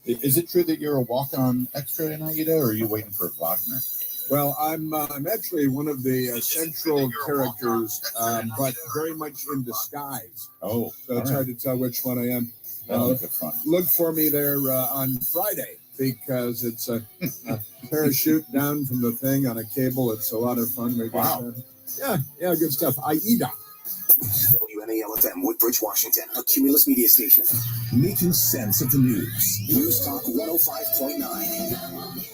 Is it true that you're a walk-on extra in Aida, or are you waiting for Wagner? Well, I'm actually one of the central characters, but very much in disguise. Oh, so it's hard to tell which one I am. That'll be good fun. Look for me there on Friday, because it's a parachute down from the thing on a cable. It's a lot of fun. Wow. Yeah, good stuff. Aida. WMAL-FM, Woodbridge, Washington, a Cumulus media station. Making sense of the news. News Talk 105.9.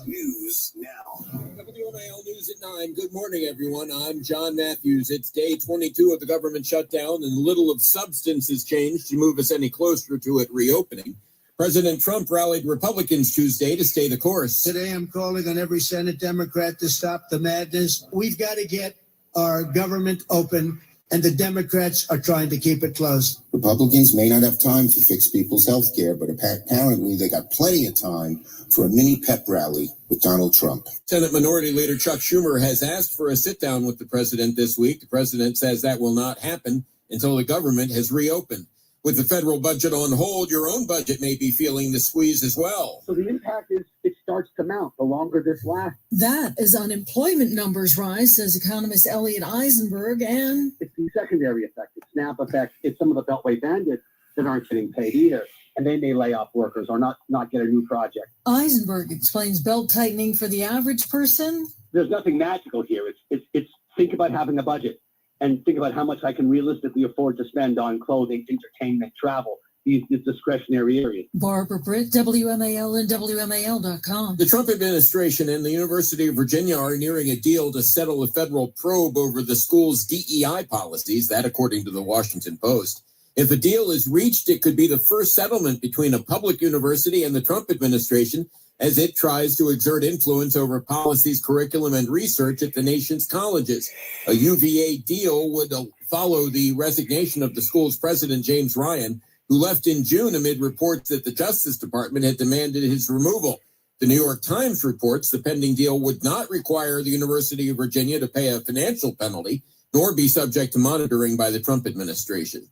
News now. WMAL News at 9. Good morning, everyone. I'm John Matthews. It's day 22 of the government shutdown, and little of substance has changed to move us any closer to it reopening. President Trump rallied Republicans Tuesday to stay the course. Today, I'm calling on every Senate Democrat to stop the madness. We've got to get our government open, and the Democrats are trying to keep it closed. Republicans may not have time to fix people's health care, but apparently they got plenty of time for a mini pep rally with Donald Trump. Senate Minority Leader Chuck Schumer has asked for a sit-down with the president this week. The president says that will not happen until the government has reopened. With the federal budget on hold, your own budget may be feeling the squeeze as well. So the impact is it starts to mount the longer this lasts. That as unemployment numbers rise, says economist Elliot Eisenberg, and it's the secondary effect, it's snap effect. It's some of the Beltway bandits that aren't getting paid either, and they may lay off workers or not get a new project. Eisenberg explains belt tightening for the average person. There's nothing magical here. It's think about having a budget. And think about how much I can realistically afford to spend on clothing, entertainment, travel, these discretionary areas. Barbara Britt, WMAL and WMAL.com. The Trump administration and the University of Virginia are nearing a deal to settle a federal probe over the school's DEI policies, that according to the Washington Post. If a deal is reached, it could be the first settlement between a public university and the Trump administration as it tries to exert influence over policies, curriculum, and research at the nation's colleges. A UVA deal would follow the resignation of the school's president, James Ryan, who left in June amid reports that the Justice Department had demanded his removal. The New York Times reports the pending deal would not require the University of Virginia to pay a financial penalty, nor be subject to monitoring by the Trump administration.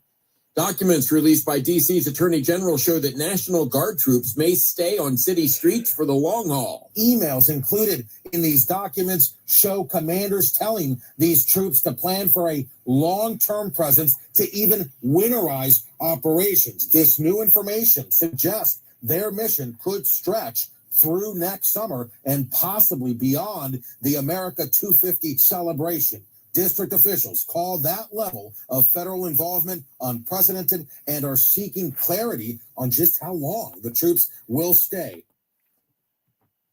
Documents released by D.C.'s Attorney General show that National Guard troops may stay on city streets for the long haul. Emails included in these documents show commanders telling these troops to plan for a long-term presence to even winterize operations. This new information suggests their mission could stretch through next summer and possibly beyond the America 250 celebration. District officials call that level of federal involvement unprecedented and are seeking clarity on just how long the troops will stay.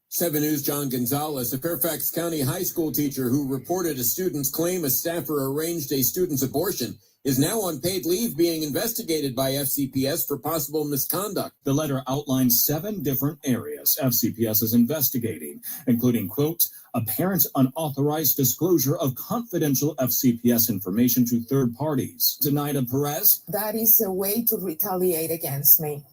7 News' John Gonzalez, a Fairfax County high school teacher who reported a student's claim a staffer arranged a student's abortion, is now on paid leave being investigated by FCPS for possible misconduct. The letter outlines 7 different areas FCPS is investigating, including, quote, a parent's unauthorized disclosure of confidential FCPS information to third parties. Zenaida Perez. That is a way to retaliate against me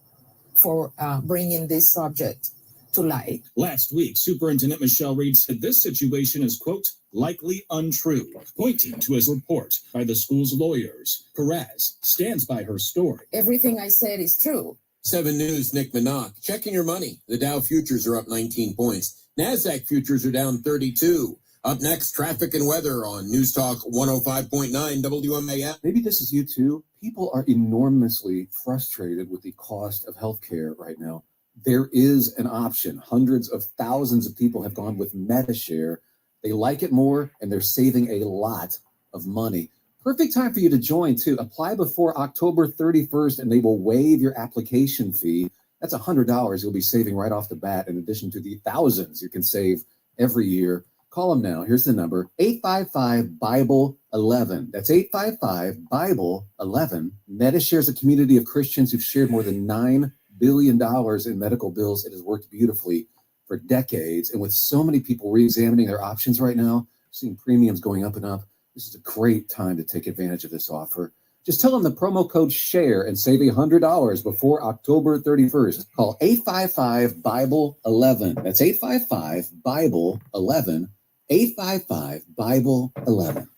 for bringing this subject to light. Last week, Superintendent Michelle Reed said this situation is, quote, likely untrue, pointing to a report by the school's lawyers. Perez stands by her story. Everything I said is true. 7 News' Nick Minock. Checking your money. The Dow futures are up 19 points. NASDAQ futures are down 32. Up next, traffic and weather on News Talk 105.9 WMAL. Maybe this is you too. People are enormously frustrated with the cost of healthcare right now. There is an option. Hundreds of thousands of people have gone with MediShare. They like it more, and they're saving a lot of money. Perfect time for you to join, too. Apply before October 31st, and they will waive your application fee. That's $100 you'll be saving right off the bat, in addition to the thousands you can save every year. Call them now. Here's the number, 855-BIBLE-11. That's 855-BIBLE-11. MediShare is a community of Christians who've shared more than $9 billion in medical bills. It has worked beautifully for decades. And with so many people re-examining their options right now, seeing premiums going up and up, this is a great time to take advantage of this offer. Just tell them the promo code SHARE and save $100 before October 31st. Call 855-BIBLE-11. That's 855-BIBLE-11. 855-BIBLE-11.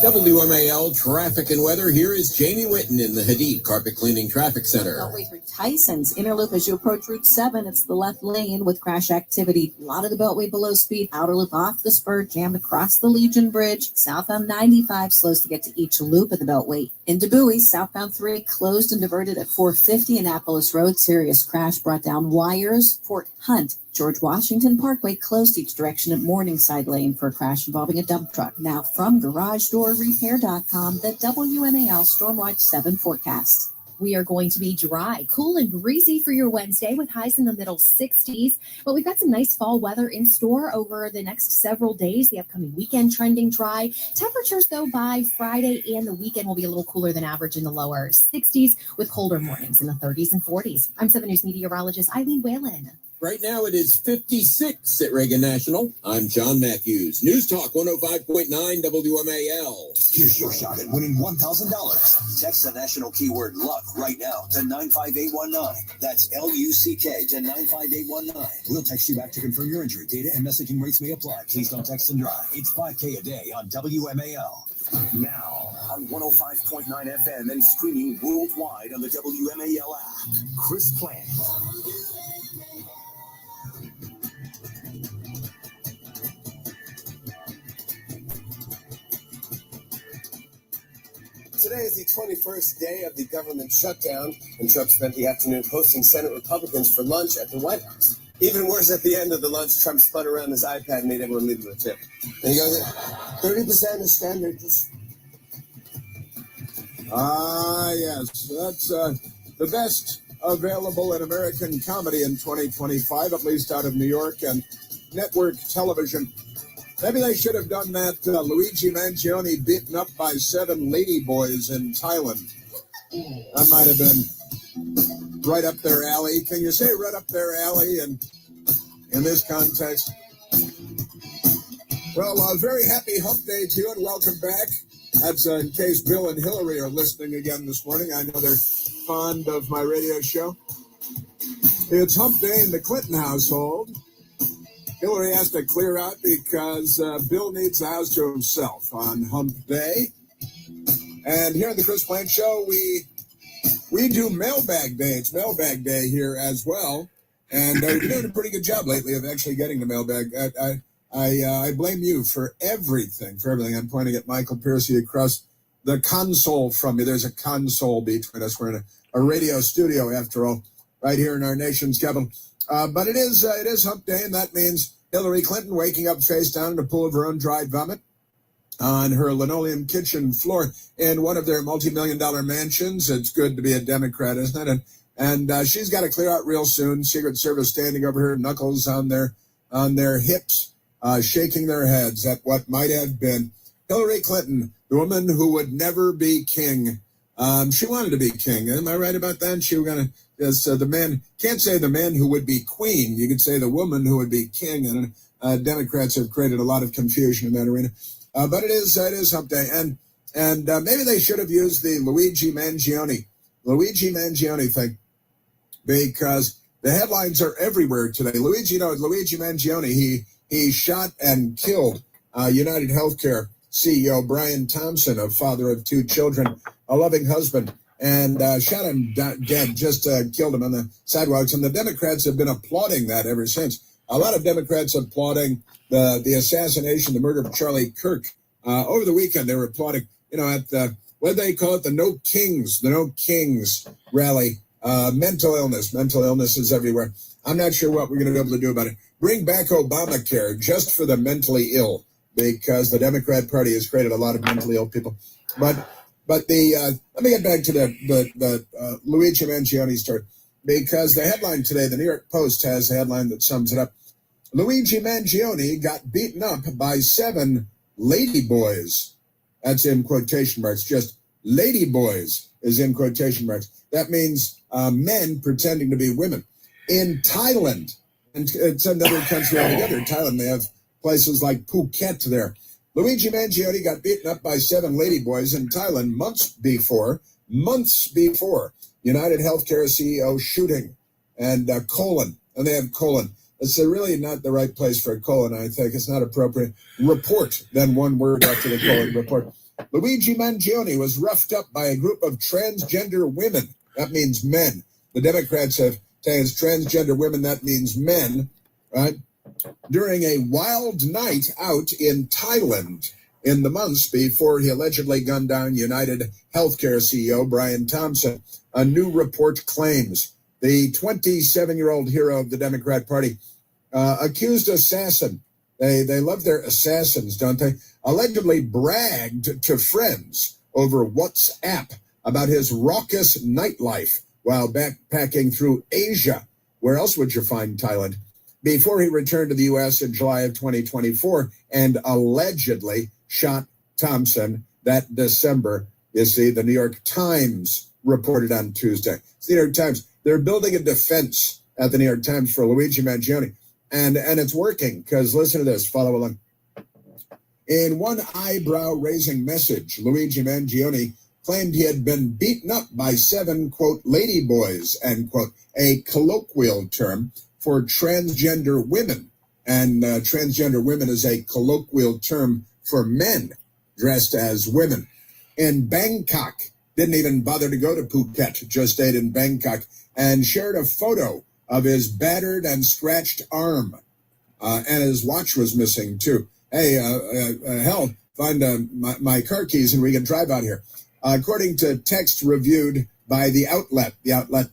WMAL traffic and weather. Here is Jamie Whitten in the Hadid Carpet Cleaning Traffic Center. Beltway through Tyson's Inner Loop as you approach Route 7. It's the left lane with crash activity. A lot of the Beltway below speed. Outer Loop off the spur, jammed across the Legion Bridge. Southbound 95 slows to get to each loop of the Beltway. Into Bowie, southbound 3 closed and diverted at 450 Annapolis Road. Serious crash brought down wires. Fort Hunt, George Washington Parkway closed each direction at Morningside Lane for a crash involving a dump truck. Now from GarageDoorRepair.com, the WMAL Stormwatch 7 forecast. We are going to be dry, cool, and breezy for your Wednesday with highs in the middle 60s. But we've got some nice fall weather in store over the next several days. The upcoming weekend trending dry. Temperatures, though, by Friday and the weekend will be a little cooler than average in the lower 60s with colder mornings in the 30s and 40s. I'm 7 News meteorologist Eileen Whalen. Right now it is 56 at Reagan National. I'm John Matthews. News Talk 105.9 WMAL. Here's your shot at winning $1,000. Text the national keyword luck right now to 95819. That's LUCK to 95819. We'll text you back to confirm your entry. Data and messaging rates may apply. Please don't text and drive. It's 5K a day on WMAL. Now on 105.9 FM and streaming worldwide on the WMAL app. Chris Plant. Today is the 21st day of the government shutdown, and Trump spent the afternoon hosting Senate Republicans for lunch at the White House. Even worse, at the end of the lunch, Trump spun around his iPad and made everyone leave him a tip. And he goes, 30% is standard. Yes, that's the best available in American comedy in 2025, at least out of New York and network television. Maybe they should have done that Luigi Mangione beaten up by 7 ladyboys in Thailand. That might have been right up their alley. Can you say right up their alley in this context? Well, a very happy hump day to you and welcome back. That's in case Bill and Hillary are listening again this morning. I know they're fond of my radio show. It's hump day in the Clinton household. Hillary has to clear out because Bill needs the house to himself on hump day. And here on the Chris Plant Show, we do mailbag day. It's mailbag day here as well. And we've been doing a pretty good job lately of actually getting the mailbag. I blame you for everything, I'm pointing at Michael Piercy across the console from me. There's a console between us. We're in a radio studio, after all, right here in our nation's capital. But it is hump day, and that means Hillary Clinton waking up face down in a pool of her own dried vomit on her linoleum kitchen floor in one of their multi-million-dollar mansions. It's good to be a Democrat, isn't it? And she's got to clear out real soon. Secret Service standing over her, knuckles on their hips, shaking their heads at what might have been Hillary Clinton, the woman who would never be king. She wanted to be king. Am I right about that? She was going to. The man, can't say the man who would be queen. You could say the woman who would be king. And Democrats have created a lot of confusion in that arena. But it is hump day. And maybe they should have used the Luigi Mangione thing, because the headlines are everywhere today. Luigi Mangione, he shot and killed United Healthcare CEO Brian Thompson, a father of 2 children, a loving husband, and shot him dead, just killed him on the sidewalks. And the Democrats have been applauding that ever since. A lot of Democrats applauding the assassination, the murder of Charlie Kirk. Over the weekend, they were applauding, at the, what do they call it? The No Kings rally. Mental illness is everywhere. I'm not sure what we're going to be able to do about it. Bring back Obamacare just for the mentally ill, because the Democrat Party has created a lot of mentally ill people. But let me get back to the Luigi Mangione story, because the headline today, the New York Post has a headline that sums it up. Luigi Mangione got beaten up by 7 ladyboys. That's in quotation marks. Just ladyboys is in quotation marks. That means men pretending to be women. In Thailand, and it's another country altogether. In Thailand, they have places like Phuket there. Luigi Mangione got beaten up by 7 ladyboys in Thailand months before United Healthcare CEO shooting, and colon, and they have colon. It's really not the right place for a colon, I think. It's not appropriate. Report, then one word after the colon, report. Luigi Mangione was roughed up by a group of transgender women. That means men. The Democrats have taken transgender women. That means men, right? During a wild night out in Thailand in the months before he allegedly gunned down United Healthcare CEO Brian Thompson. A new report claims the 27-year-old hero of the Democrat Party, accused assassin, they love their assassins, don't they, allegedly bragged to friends over WhatsApp about his raucous nightlife while backpacking through Asia. Where else would you find Thailand? Before he returned to the U.S. in July of 2024 and allegedly shot Thompson that December. You see, the New York Times reported on Tuesday. It's the New York Times. They're building a defense at the New York Times for Luigi Mangione. And it's working, because listen to this, follow along. In one eyebrow-raising message, Luigi Mangione claimed he had been beaten up by 7, quote, ladyboys, end quote, a colloquial term for transgender women. And transgender women is a colloquial term for men dressed as women. In Bangkok, didn't even bother to go to Phuket, just stayed in Bangkok, and shared a photo of his battered and scratched arm. And his watch was missing, too. Hey, hell, find my car keys and we can drive out here. According to text reviewed by the outlet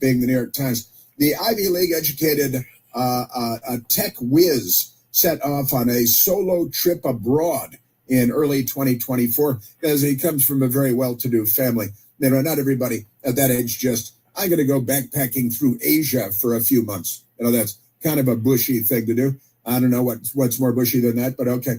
being the New York Times, the Ivy League-educated a tech whiz set off on a solo trip abroad in early 2024 because he comes from a very well-to-do family. You know, not everybody at that age just, I'm going to go backpacking through Asia for a few months. You know, that's kind of a bushy thing to do. I don't know what's more bushy than that, but okay.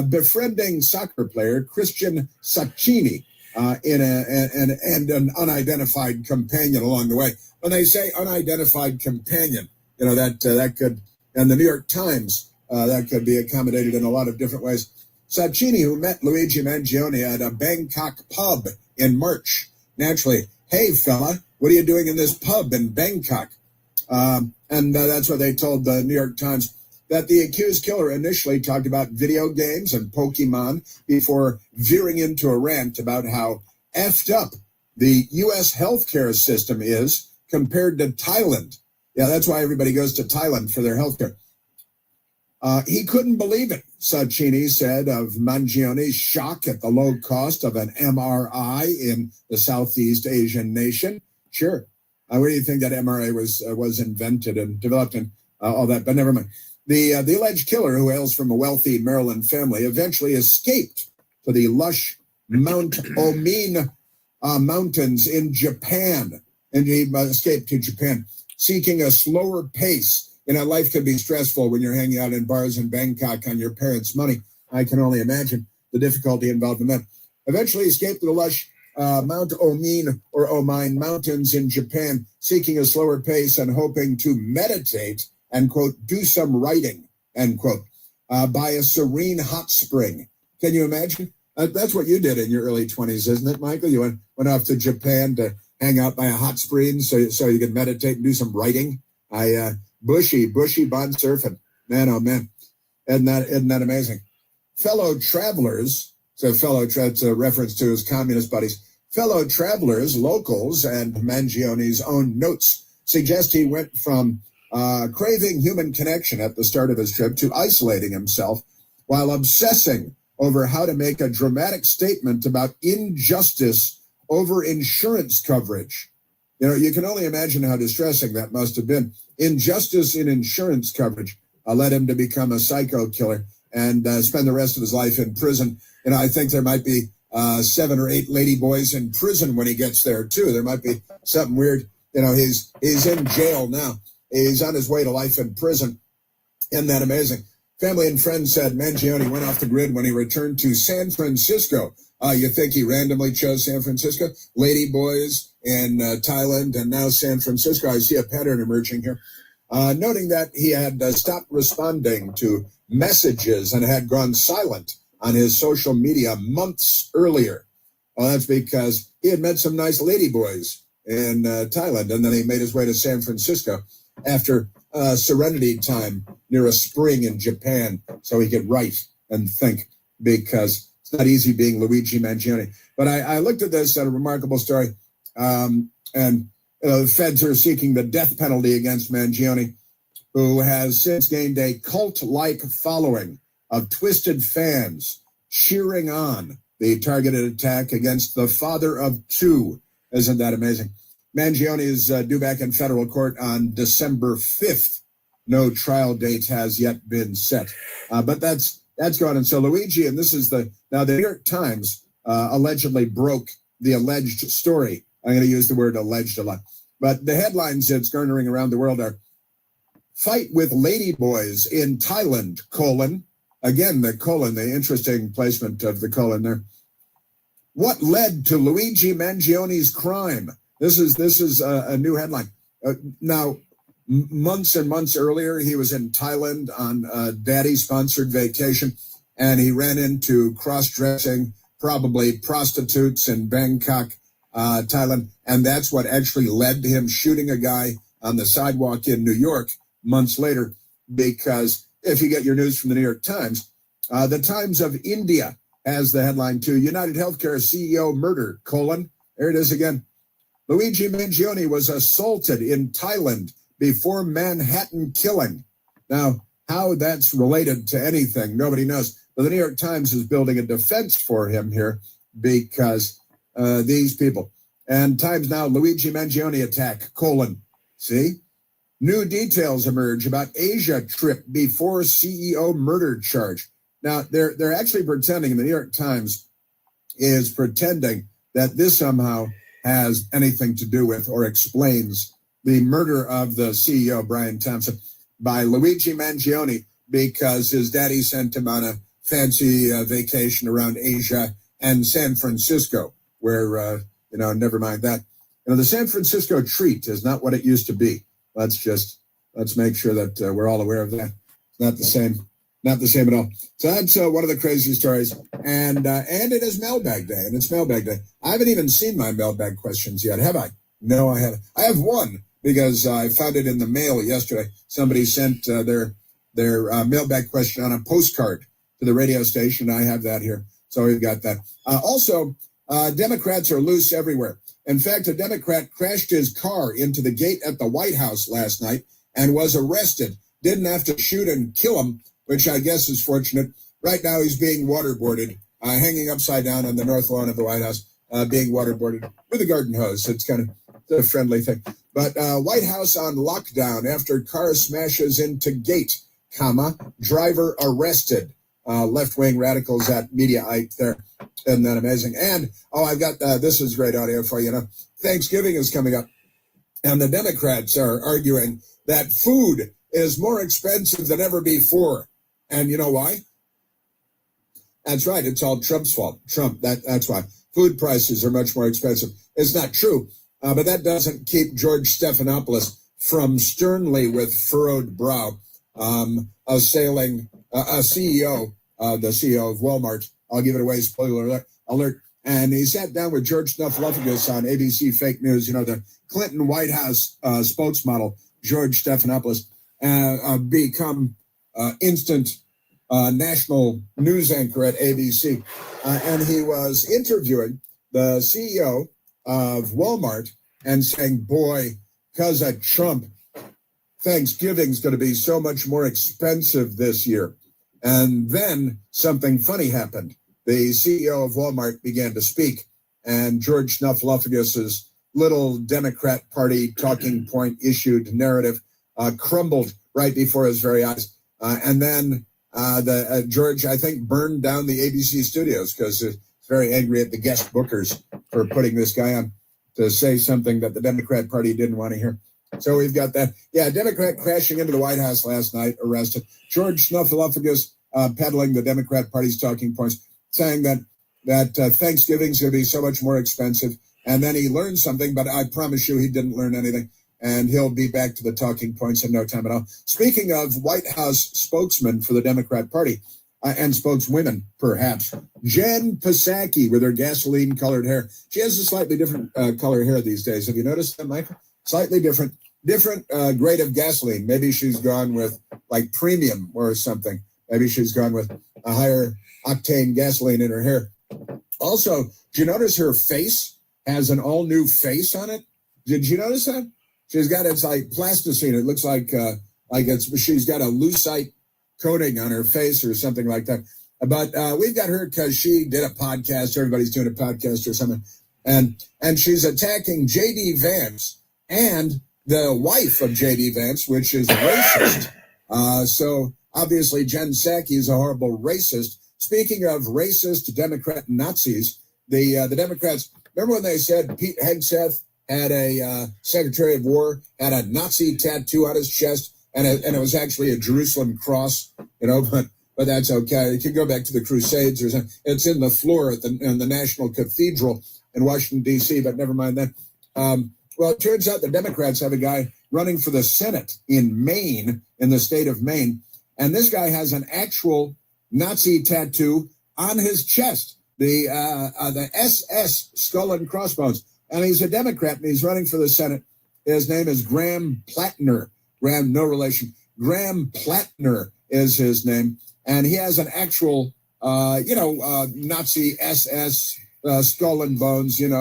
Befriending soccer player Christian Sacchini and an unidentified companion along the way. When they say unidentified companion, you know, that could, and the New York Times, that could be accommodated in a lot of different ways. Sacchini, who met Luigi Mangione at a Bangkok pub in March. Naturally, hey, fella, what are you doing in this pub in Bangkok? And that's what they told the New York Times, that the accused killer initially talked about video games and Pokemon before veering into a rant about how effed up the U.S. healthcare system is compared to Thailand. Yeah, that's why everybody goes to Thailand for their healthcare. He couldn't believe it, Sacchini said of Mangione's shock at the low cost of an MRI in the Southeast Asian nation. Sure. Where do you think that MRI was invented and developed and all that? But never mind. The alleged killer, who hails from a wealthy Maryland family, eventually escaped to the lush Mount Omin mountains in Japan. And he escaped to Japan, seeking a slower pace. You know, life can be stressful when you're hanging out in bars in Bangkok on your parents' money. I can only imagine the difficulty involved in that. Eventually escaped to the lush Mount Omin or Omine mountains in Japan, seeking a slower pace and hoping to meditate and, quote, do some writing, end quote, by a serene hot spring. Can you imagine? That's what you did in your early 20s, isn't it, Michael? You went off to Japan to hang out by a hot spring so you could meditate and do some writing. Bushy bond surfing. Man, oh man. Isn't that amazing? Fellow travelers, that's a reference to his communist buddies. Fellow travelers, locals, and Mangione's own notes suggest he went from craving human connection at the start of his trip to isolating himself while obsessing over how to make a dramatic statement about injustice over insurance coverage. You know, you can only imagine how distressing that must have been. Injustice in insurance coverage led him to become a psycho killer and spend the rest of his life in prison. You know, I think there might be 7 or 8 ladyboys in prison when he gets there, too. There might be something weird. You know, he's in jail now. He's on his way to life in prison. Isn't that amazing? Family and friends said Mangione went off the grid when he returned to San Francisco. You think he randomly chose San Francisco? Ladyboys in Thailand and now San Francisco. I see a pattern emerging here. Noting that he had stopped responding to messages and had gone silent on his social media months earlier. Well, that's because he had met some nice ladyboys in Thailand, and then he made his way to San Francisco after serenity time near a spring in Japan so he could write and think, because It's not easy being Luigi Mangione. But I looked at this, a remarkable story, and the feds are seeking the death penalty against Mangione, who has since gained a cult-like following of twisted fans cheering on the targeted attack against the father of two. Isn't that amazing? Mangione is due back in federal court on December 5th. No trial date has yet been set. But that's gone. And so Luigi, and this is now the New York Times allegedly broke the alleged story. I'm going to use the word alleged a lot. But the headlines that's garnering around the world are fight with ladyboys in Thailand, : again, the interesting placement of the colon there. What led to Luigi Mangione's crime? This is a new headline. Now, months and months earlier, he was in Thailand on a daddy-sponsored vacation, and he ran into cross-dressing, probably prostitutes in Bangkok, Thailand, and that's what actually led to him shooting a guy on the sidewalk in New York months later, because if you get your news from the New York Times, the Times of India has the headline too, United Healthcare CEO murder, : there it is again. Luigi Mangione was assaulted in Thailand before Manhattan killing. Now, how that's related to anything, nobody knows. But the New York Times is building a defense for him here because these people. And Times Now, Luigi Mangione attack, : see? New details emerge about Asia trip before CEO murder charge. Now, they're actually pretending, the New York Times is pretending that this somehow has anything to do with or explains the murder of the CEO, Brian Thompson, by Luigi Mangione because his daddy sent him on a fancy vacation around Asia and San Francisco, where, never mind that. The San Francisco treat is not what it used to be. Let's make sure that we're all aware of that. It's not the same. Not the same at all. So that's one of the crazy stories. And it is mailbag day, and it's mailbag day. I haven't even seen my mailbag questions yet, have I? No, I haven't. I have one because I found it in the mail yesterday. Somebody sent their mailbag question on a postcard to the radio station. I have that here. So we've got that. Also, Democrats are loose everywhere. In fact, a Democrat crashed his car into the gate at the White House last night and was arrested. Didn't have to shoot and kill him, which I guess is fortunate. Right now, he's being waterboarded, hanging upside down on the north lawn of the White House, being waterboarded with a garden hose. It's kind of a friendly thing. But White House on lockdown after car smashes into gate, driver arrested. Left-wing radicals at Mediaite there. Isn't that amazing? And, I've got, this is great audio for you. Thanksgiving is coming up, and the Democrats are arguing that food is more expensive than ever before. And you know why? That's right. It's all Trump's fault. Trump, that's why. Food prices are much more expensive. It's not true, but that doesn't keep George Stephanopoulos from sternly, with furrowed brow, assailing a CEO, the CEO of Walmart. I'll give it away, spoiler alert. And he sat down with George Snuffleupagus on ABC Fake News, the Clinton White House spokesmodel, George Stephanopoulos, become instant national news anchor at ABC. And he was interviewing the CEO of Walmart and saying, boy, because of Trump, Thanksgiving's going to be so much more expensive this year. And then something funny happened. The CEO of Walmart began to speak, and George Snuffleupagus's little Democrat Party talking point issued narrative crumbled right before his very eyes. And then George, I think, burned down the ABC studios because he's very angry at the guest bookers for putting this guy on to say something that the Democrat Party didn't want to hear. So we've got that. Yeah, Democrat crashing into the White House last night, arrested. George Snuffleupagus peddling the Democrat Party's talking points, saying that Thanksgiving's going to be so much more expensive. And then he learned something, but I promise you he didn't learn anything. And he'll be back to the talking points in no time at all. Speaking of White House spokesman for the Democrat Party, and spokeswomen, perhaps, Jen Psaki with her gasoline-colored hair. She has a slightly different color hair these days. Have you noticed that, Michael? Slightly different grade of gasoline. Maybe she's gone with like premium or something. Maybe she's gone with a higher octane gasoline in her hair. Also, did you notice her face has an all new face on it? Did you notice that? She's got, it's like plasticine. It looks like she's got a lucite coating on her face or something like that. But we've got her because she did a podcast. Everybody's doing a podcast or something. And she's attacking J.D. Vance and the wife of J.D. Vance, which is racist. So obviously Jen Psaki is a horrible racist. Speaking of racist Democrat Nazis, the Democrats, remember when they said Pete Hegseth had a Secretary of War, had a Nazi tattoo on his chest, and it was actually a Jerusalem cross, but that's okay. You can go back to the Crusades or something. It's in the floor in the National Cathedral in Washington, D.C., but never mind that. Well, it turns out the Democrats have a guy running for the Senate in Maine, in the state of Maine, and this guy has an actual Nazi tattoo on his chest, the SS skull and crossbones. And he's a Democrat, and he's running for the Senate. His name is Graham Plattner. Graham, no relation. Graham Plattner is his name. And he has an actual, Nazi SS skull and bones, it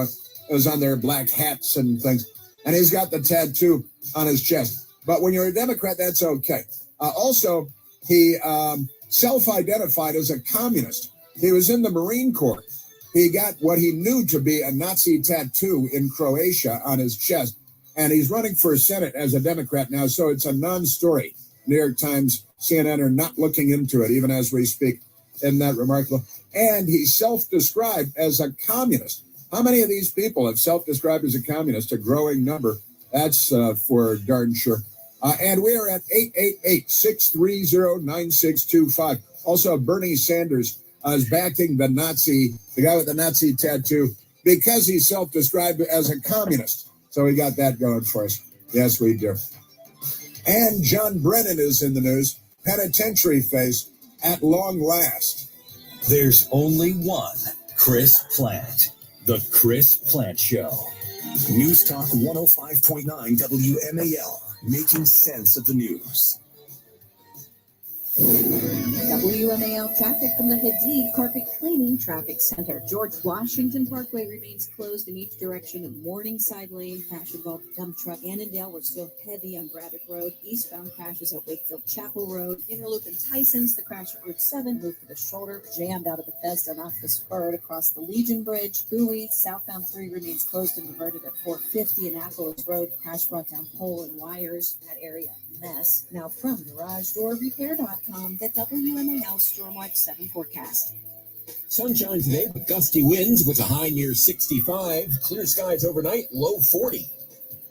was on their black hats and things. And he's got the tattoo on his chest. But when you're a Democrat, that's okay. Also, he self-identified as a communist. He was in the Marine Corps. He got what he knew to be a Nazi tattoo in Croatia on his chest. And he's running for Senate as a Democrat now, so it's a non-story. New York Times, CNN are not looking into it, even as we speak. Isn't that remarkable? And he's self-described as a communist. How many of these people have self-described as a communist? A growing number. That's for darn sure. And we are at 888-630-9625. Also, Bernie Sanders is backing the guy with the Nazi tattoo, because he's self-described as a communist. So we got that going for us. Yes, we do. And John Brennan is in the news. Penitentiary face at long last. There's only one Chris Plant. The Chris Plant Show. News Talk 105.9 WMAL. Making sense of the news. WMAL traffic from the Hadid Carpet Cleaning Traffic Center. George Washington Parkway remains closed in each direction of Morningside Lane. Crash involved a dump truck. Annandale, we're still heavy on Braddock Road. Eastbound crashes at Wakefield Chapel Road. Interloop and Tyson's, the crash at Route 7 moved to the shoulder. Jammed out of Bethesda and off the spur across the Legion Bridge. Bowie, southbound 3 remains closed and diverted at 450 Annapolis Road. Crash brought down pole and wires in that area. Mess. Now from GarageDoorRepair.com, the WMAL Stormwatch 7 forecast. Sunshine today with gusty winds with a high near 65. Clear skies overnight, low 40.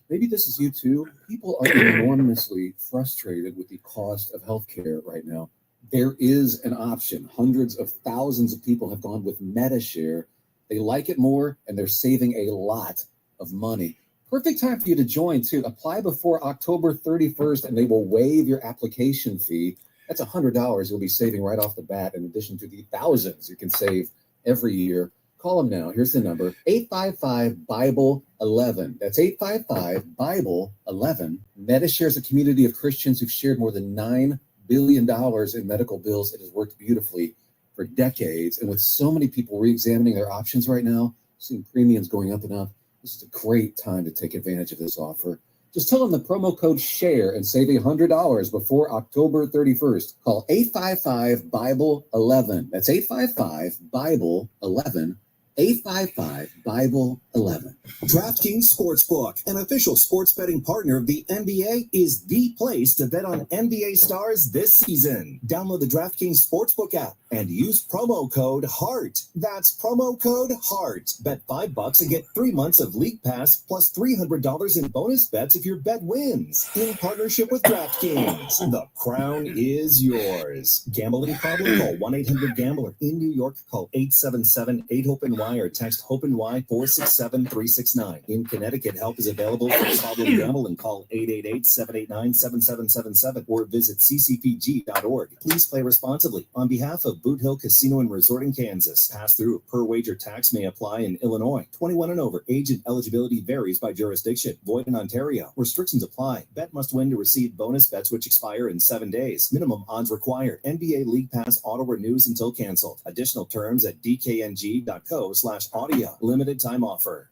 Maybe this is you too. People are enormously frustrated with the cost of healthcare right now. There is an option. Hundreds of thousands of people have gone with MediShare. They like it more, and they're saving a lot of money. Perfect time for you to join, too. Apply before October 31st, and they will waive your application fee. That's $100 you'll be saving right off the bat, in addition to the thousands you can save every year. Call them now. Here's the number, 855-BIBLE-11. That's 855-BIBLE-11. MediShare is a community of Christians who've shared more than $9 billion in medical bills. It has worked beautifully for decades. And with so many people re-examining their options right now, seeing premiums going up and up, this is a great time to take advantage of this offer. Just tell them the promo code SHARE and save $100 before October 31st. Call 855-BIBLE-11. That's 855-BIBLE-11. 855-BIBLE-11. DraftKings Sportsbook, an official sports betting partner of the NBA, is the place to bet on NBA stars this season. Download the DraftKings Sportsbook app and use promo code HEART. That's promo code HEART. Bet $5 and get 3 months of League Pass plus $300 in bonus bets if your bet wins. In partnership with DraftKings, the crown is yours. Gambling problem? Call 1-800-GAMBLER. In New York, call 877-8-HOPE-NY or text HOPE-NY 467 467-369. In Connecticut, help is available for problem gambling. Call 888-789-7777 or visit ccpg.org. Please play responsibly. On behalf of Boot Hill Casino and Resort in Kansas, pass-through per wager tax may apply in Illinois. 21 and over. Age and eligibility varies by jurisdiction. Void in Ontario. Restrictions apply. Bet must win to receive bonus bets which expire in 7 days. Minimum odds required. NBA League Pass auto renews until canceled. Additional terms at dkng.co/audio. Limited time offer.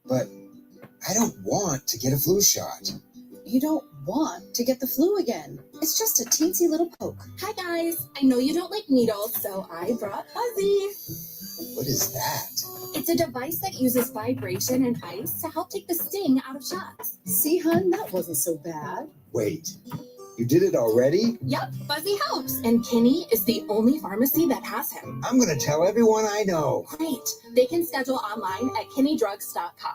But I don't want to get a flu shot. You don't want to get the flu again. It's just a teensy little poke. Hi guys, I know you don't like needles, so I brought Fuzzy. What is that? It's a device that uses vibration and ice to help take the sting out of shots. See, hun, that wasn't so bad. Wait, you did it already? Yep, Fuzzy helps. And Kinney is the only pharmacy that has him. I'm going to tell everyone I know. Great. They can schedule online at kinneydrugs.com.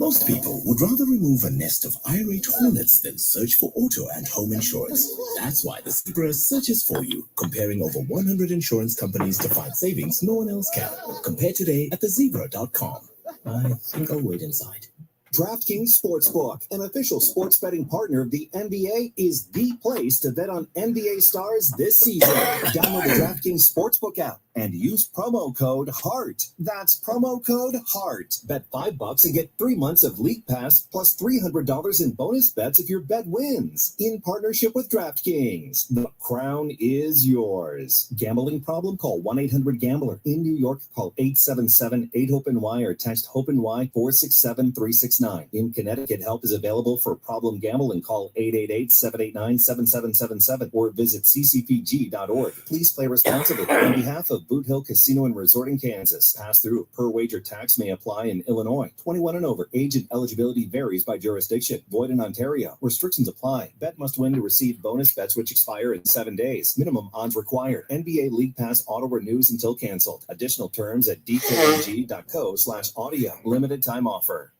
Most people would rather remove a nest of irate hornets than search for auto and home insurance. That's why the Zebra searches for you, comparing over 100 insurance companies to find savings no one else can. Compare today at thezebra.com. I think I'll wait inside. DraftKings Sportsbook, an official sports betting partner of the NBA, is the place to bet on NBA stars this season. Download the DraftKings Sportsbook app and use promo code HEART. That's promo code HEART. Bet $5 and get 3 months of League Pass plus $300 in bonus bets if your bet wins. In partnership with DraftKings, the crown is yours. Gambling problem? Call 1-800-GAMBLER. In New York, call 877-8-HOPE-NY or text HOPE-NY 467-369. In Connecticut, help is available for problem gambling. Call 888-789-7777 or visit ccpg.org. Please play responsibly. On behalf of Boot Hill Casino and Resort in Kansas, pass-through per wager tax may apply in Illinois. 21 and over. Age and eligibility varies by jurisdiction. Void in Ontario. Restrictions apply. Bet must win to receive bonus bets which expire in 7 days. Minimum odds required. NBA League Pass auto renews until canceled. Additional terms at dkng.co/audio. Limited time offer.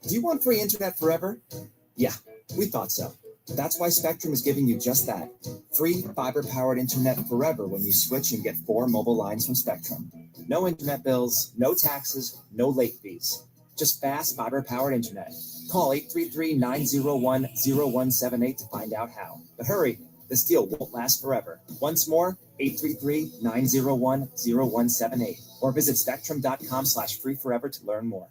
Do you want free internet forever? Yeah, we thought so. That's why Spectrum is giving you just that. Free fiber-powered internet forever when you switch and get 4 mobile lines from Spectrum. No internet bills, no taxes, no late fees. Just fast fiber-powered internet. Call 833-901-0178 to find out how. But hurry, this deal won't last forever. Once more, 833-901-0178. Or visit spectrum.com/freeforever to learn more.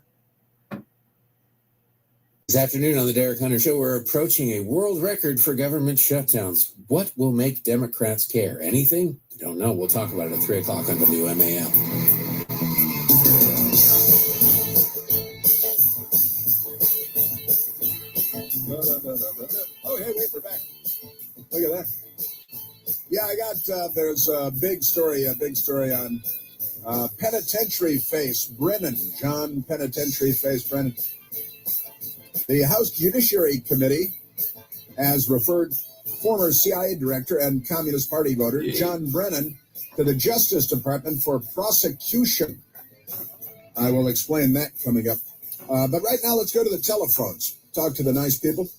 This afternoon on the Derek Hunter Show, we're approaching a world record for government shutdowns. What will make Democrats care? Anything? I don't know. We'll talk about it at 3 o'clock on WMAM. Oh, hey, wait, we're back. Look at that. Yeah, I got, there's a big story on Penitentiary Face Brennan, John Penitentiary Face Brennan. The House Judiciary Committee has referred former CIA director and Communist Party voter John Brennan to the Justice Department for prosecution. I will explain that coming up. But right now, let's go to the telephones. Talk to the nice people.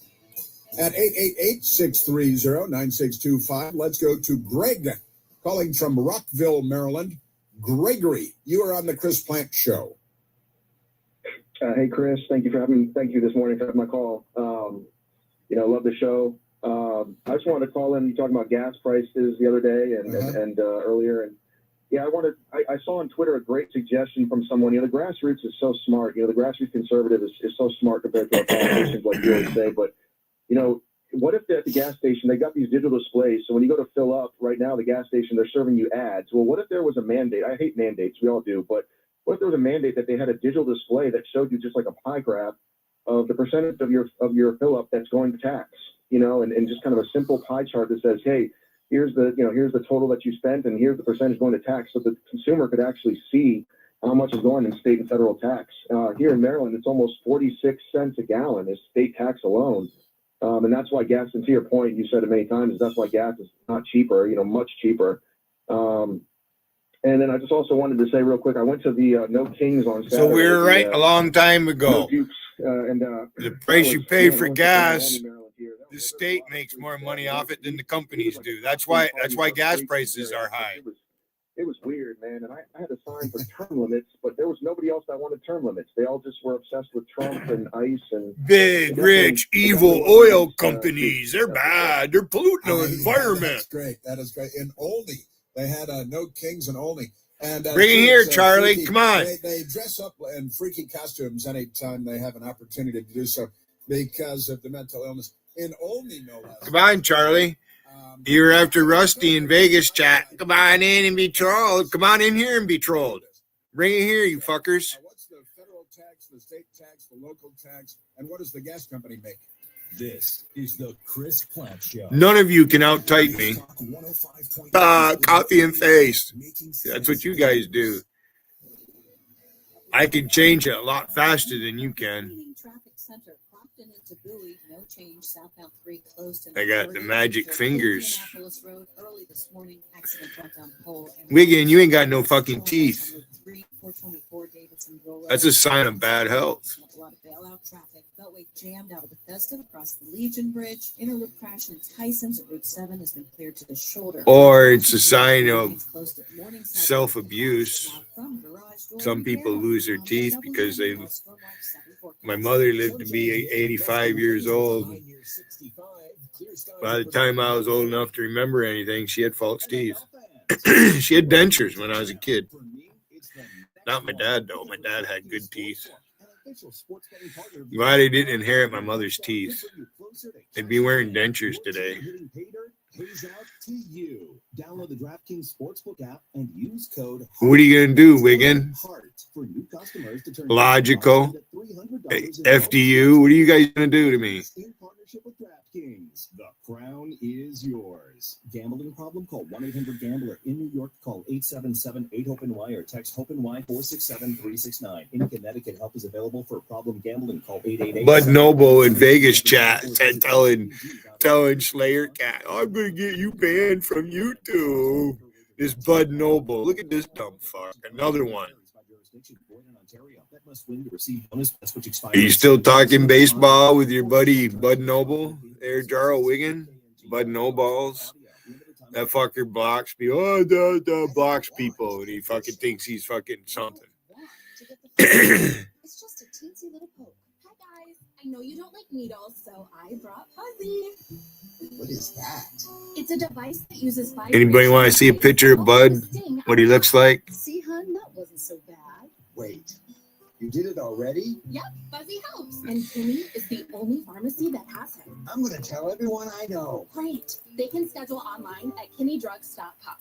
At 888-630-9625, let's go to Greg, calling from Rockville, Maryland. Gregory, you are on the Chris Plant Show. Hey, Chris, thank you this morning for having my call. Love the show. I just wanted to call in. You talking about gas prices the other day and earlier. And yeah, I saw on Twitter a great suggestion from someone. The grassroots is so smart. The grassroots conservative is so smart compared to our politicians, like you always say. But, what if at the gas station, they got these digital displays. So when you go to fill up right now, the gas station, they're serving you ads. Well, what if there was a mandate? I hate mandates. We all do. But what if there was a mandate that they had a digital display that showed you just like a pie graph of the percentage of your fill up that's going to tax, and just kind of a simple pie chart that says, hey, here's the total that you spent and here's the percentage going to tax, so the consumer could actually see how much is going in state and federal tax. Here in Maryland, it's almost 46 cents a gallon is state tax alone. And that's why gas, and to your point, you said it many times, that's why gas is not cheaper, much cheaper. And then I just also wanted to say real quick, I went to the No Kings on Saturday. So we were right a long time ago. The price you pay for gas, the state makes more money off it than the companies do. That's why gas prices are high. it was weird, man. And I had a sign for term limits, but there was nobody else that wanted term limits. They all just were obsessed with Trump and ICE and big, rich, evil oil companies. They're bad. They're polluting the environment. That's great. That is great. In Olney, they had no kings in Olney. And bring it here, Charlie. Freaky, come on. They dress up in freaky costumes anytime they have an opportunity to do so because of the mental illness. In Olney, no less. Come on, Charlie. You're after Rusty in Vegas, chat. Come on in and be trolled. Come on in here and be trolled. Bring it here, you fuckers. What's the federal tax, the state tax, the local tax, and what does the gas company make? This is the Chris Platt Show. None of you can out-type me. Copy and paste. That's what you guys do. I can change it a lot faster than you can. I got the magic fingers. Wiggin, you ain't got no fucking teeth. That's a sign of bad health. A lot of bailout traffic. Beltway jammed out of Bethesda across the Legion Bridge. Interloop crash in Tyson's at Route 7 has been cleared to the shoulder. Or it's a sign of self-abuse. Some people lose their teeth because my mother lived to be 85 years old. By the time I was old enough to remember anything, she had false teeth. She had dentures when I was a kid. Not my dad, though. My dad had good teeth. Glad I didn't inherit my mother's teeth. They'd be wearing dentures today. Download the DraftKings Sportsbook app and use code. What are you going to do, Wiggin? Logical. FDU. What are you guys going to do to me? In partnership with DraftKings, the crown is yours. Gambling problem? Call 1-800-GAMBLER. In New York, call 877-8-HOPE-NY or text HOPE-NY 467-369. In Connecticut, help is available for problem gambling. Call 888. Bud Noble in Vegas chat telling Slayer Cat, I'm going to get you banned from YouTube. This Bud Noble. Look at this dumb fuck. Another one. Are you still talking baseball with your buddy Bud Noble? There, Jarl Wiggin? Bud Noballs? That fucker blocks people. Blocks people. And he fucking thinks he's fucking something. It's just a teensy little poke. Hi, guys. I know you don't like needles, so I brought Fuzzy. What is that? It's a device that uses vibration. Anybody want to see a picture of Bud? What he looks like? See, hun, that wasn't so bad. Wait, you did it already? Yep, Fuzzy helps. And Kinney is the only pharmacy that has him. I'm going to tell everyone I know. Great. They can schedule online at KinneyDrugs.com.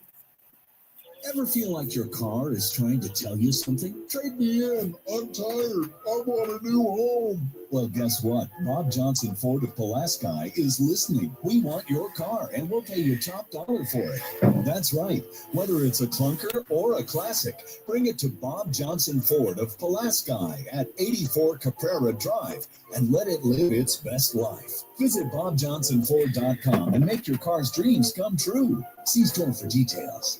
Ever feel like your car is trying to tell you something? Trade me in. I'm tired. I want a new home. Well, guess what? Bob Johnson Ford of Pulaski is listening. We want your car, and we'll pay you top dollar for it. That's right. Whether it's a clunker or a classic, bring it to Bob Johnson Ford of Pulaski at 84 Caprera Drive and let it live its best life. Visit BobJohnsonFord.com and make your car's dreams come true. See store for details.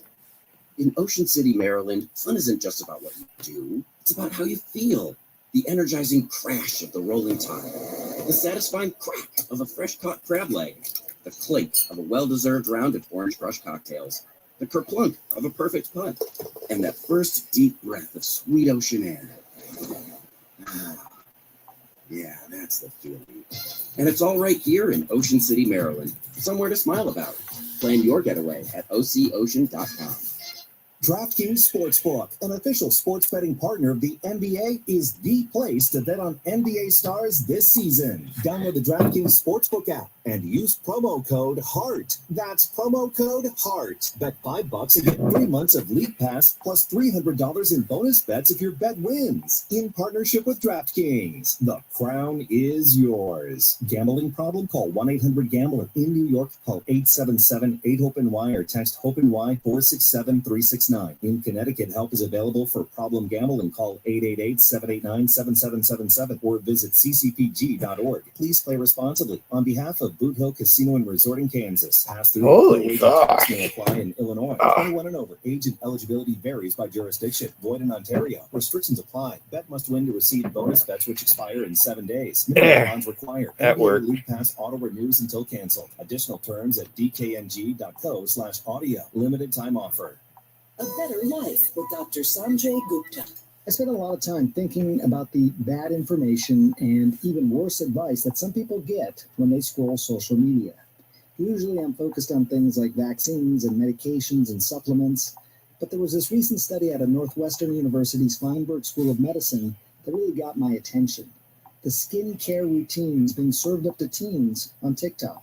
In Ocean City, Maryland, fun isn't just about what you do. It's about how you feel. The energizing crash of the rolling tide. The satisfying crack of a fresh-caught crab leg. The clink of a well-deserved round of Orange Crush cocktails. The kerplunk of a perfect putt. And that first deep breath of sweet ocean air. Yeah, that's the feeling. And it's all right here in Ocean City, Maryland. Somewhere to smile about. Plan your getaway at OCOcean.com. DraftKings Sportsbook, an official sports betting partner of the NBA, is the place to bet on NBA stars this season. Download the DraftKings Sportsbook app and use promo code HEART. That's promo code HEART. Bet $5 and get 3 months of League Pass plus $300 in bonus bets if your bet wins. In partnership with DraftKings, the crown is yours. Gambling problem? Call 1-800-GAMBLER. In New York, call 877-8-HOPE-NY or text HOPE-NY 467-369. In Connecticut, help is available for problem gambling. Call 888-789-7777 or visit ccpg.org. Please play responsibly. On behalf of Boot Hill Casino and Resort in Kansas, pass through. Holy fuck. May apply in Illinois. 21 and over. Age and eligibility varies by jurisdiction. Void in Ontario. Restrictions apply. Bet must win to receive bonus bets which expire in 7 days. Minimum bonds required. That worked. League Pass auto renews until canceled. Additional terms at dkng.co/audio. Limited time offer. A better life with Dr. Sanjay Gupta. I spend a lot of time thinking about the bad information and even worse advice that some people get when they scroll social media. Usually I'm focused on things like vaccines and medications and supplements, but there was this recent study out of Northwestern University's Feinberg School of Medicine that really got my attention. The skincare routines being served up to teens on TikTok.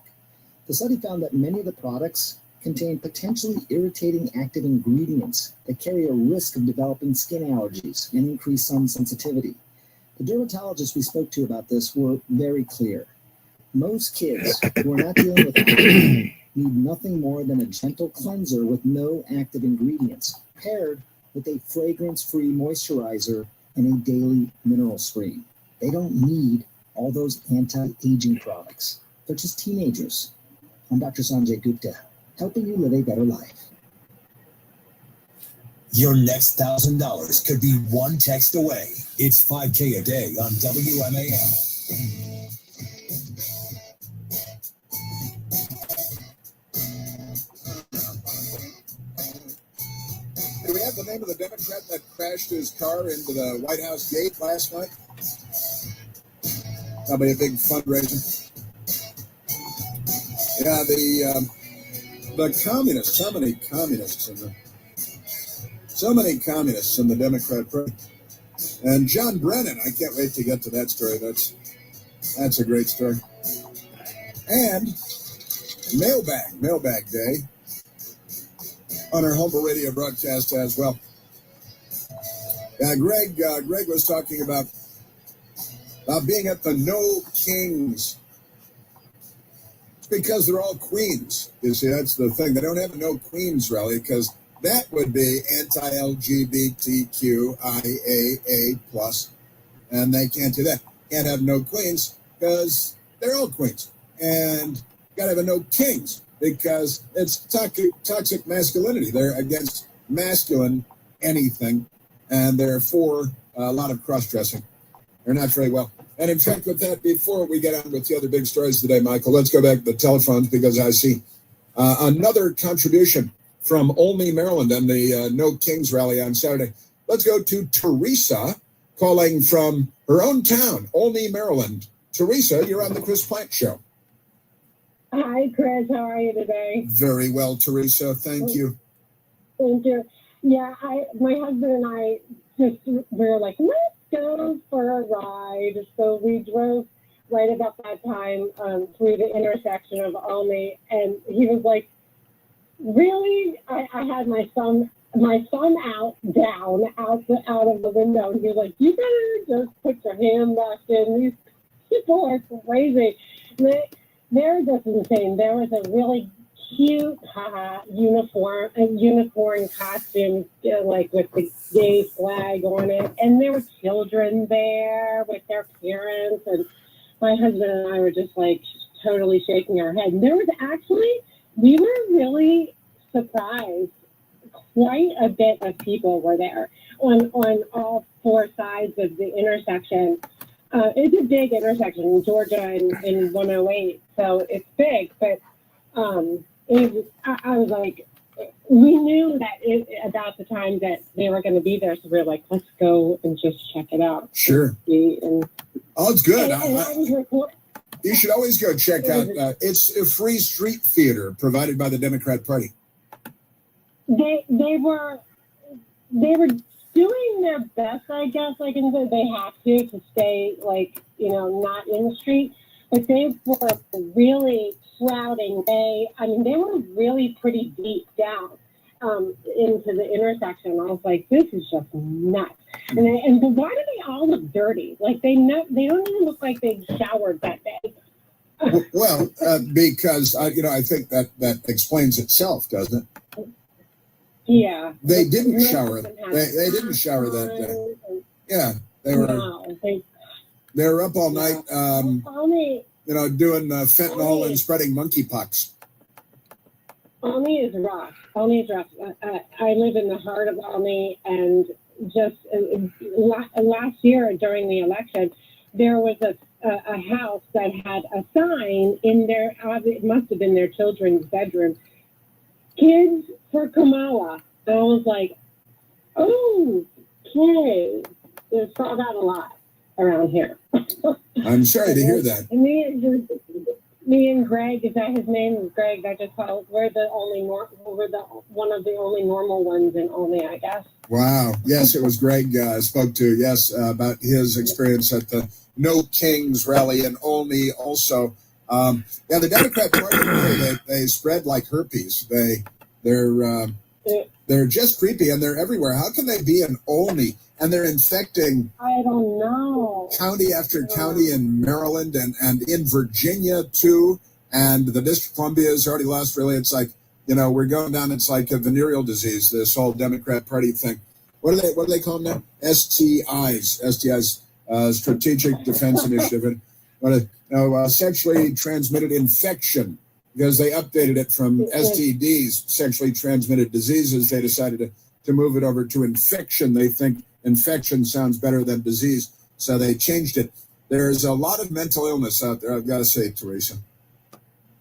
The study found that many of the products contain potentially irritating active ingredients that carry a risk of developing skin allergies and increased sun sensitivity. The dermatologists we spoke to about this were very clear. Most kids who are not dealing with acne need nothing more than a gentle cleanser with no active ingredients, paired with a fragrance-free moisturizer and a daily mineral screen. They don't need all those anti-aging products. They're just teenagers. I'm Dr. Sanjay Gupta, helping you live a better life. Your next $1,000 could be one text away. It's 5K a day on WMAL. Do we have the name of the Democrat that crashed his car into the White House gate last night? That'll be a big fundraiser. Yeah, the communists, so many communists in the Democrat Party. And John Brennan, I can't wait to get to that story. That's a great story. And mailbag day on our Humble Radio broadcast as well. Greg was talking about being at the No Kings. It's because they're all queens. You see, that's the thing. They don't have a No Queens rally because that would be anti-LGBTQIAA+, and they can't do that. Can't have no queens because they're all queens. And got to have a No Kings because it's toxic masculinity. They're against masculine anything, and they're for a lot of cross-dressing. They're not very well. And in fact, with that, before we get on with the other big stories today, Michael, let's go back to the telephones because I see another contribution from Olney, Maryland, and the No Kings rally on Saturday. Let's go to Teresa, calling from her own town, Olney, Maryland. Teresa, you're on the Chris Plant Show. Hi, Chris. How are you today? Very well, Teresa. Thank you. Thank you. Yeah, my husband and I we were like, let's go for a ride. So we drove right about that time through the intersection of Olney, and he was like, really? I had my son out of the window, and he was like, you better just put your hand back in. These people are crazy. They're just insane. There was a really cute unicorn costume, like with the gay flag on it, and there were children there with their parents, and my husband and I were just like totally shaking our head. And there was we were really surprised. Quite a bit of people were there on all four sides of the intersection. It's a big intersection in Georgia and 108, so it's big. But I was like, we knew that about the time that they were going to be there, so we were like, let's go and just check it out. Sure. It's good. You should always go check out. It's a free street theater provided by the Democrat Party. They were doing their best, I guess. Like, they have to stay not in the street, but they were really crowding. They were really pretty deep down into the intersection. I was like, this is just nuts. And why do they all look dirty? Like they don't even look like they showered that day. Well, because I think that explains itself, doesn't it? Yeah. They didn't shower. They didn't shower that day. Yeah, they were up all night. Doing fentanyl and spreading monkeypox. Olney is rough. I live in the heart of Olney, and just last year during the election, there was a house that had a sign in there. It must have been their children's bedroom. Kids for Kamala. I was like, oh, okay. We saw that a lot around here. I'm sorry to hear that. And me and Greg, is that his name? Is Greg? I just thought we're one of the only normal ones in Olney, I guess. Wow. Yes, it was Greg spoke to, about his experience at the No Kings rally in Olney also. The Democrat Party, they spread like herpes. They're just creepy, and they're everywhere. How can they be in Olney? And they're infecting I don't know. county after county in Maryland and in Virginia, too. And the District of Columbia has already lost, really. It's like, we're going down. It's like a venereal disease, this whole Democrat Party thing. What do they call them now? STIs, Strategic Defense Initiative. Sexually transmitted infection, because they updated it from STDs, sexually transmitted diseases. They decided to move it over to infection. They think infection sounds better than disease, so they changed it. There's a lot of mental illness out there, I've got to say, Teresa.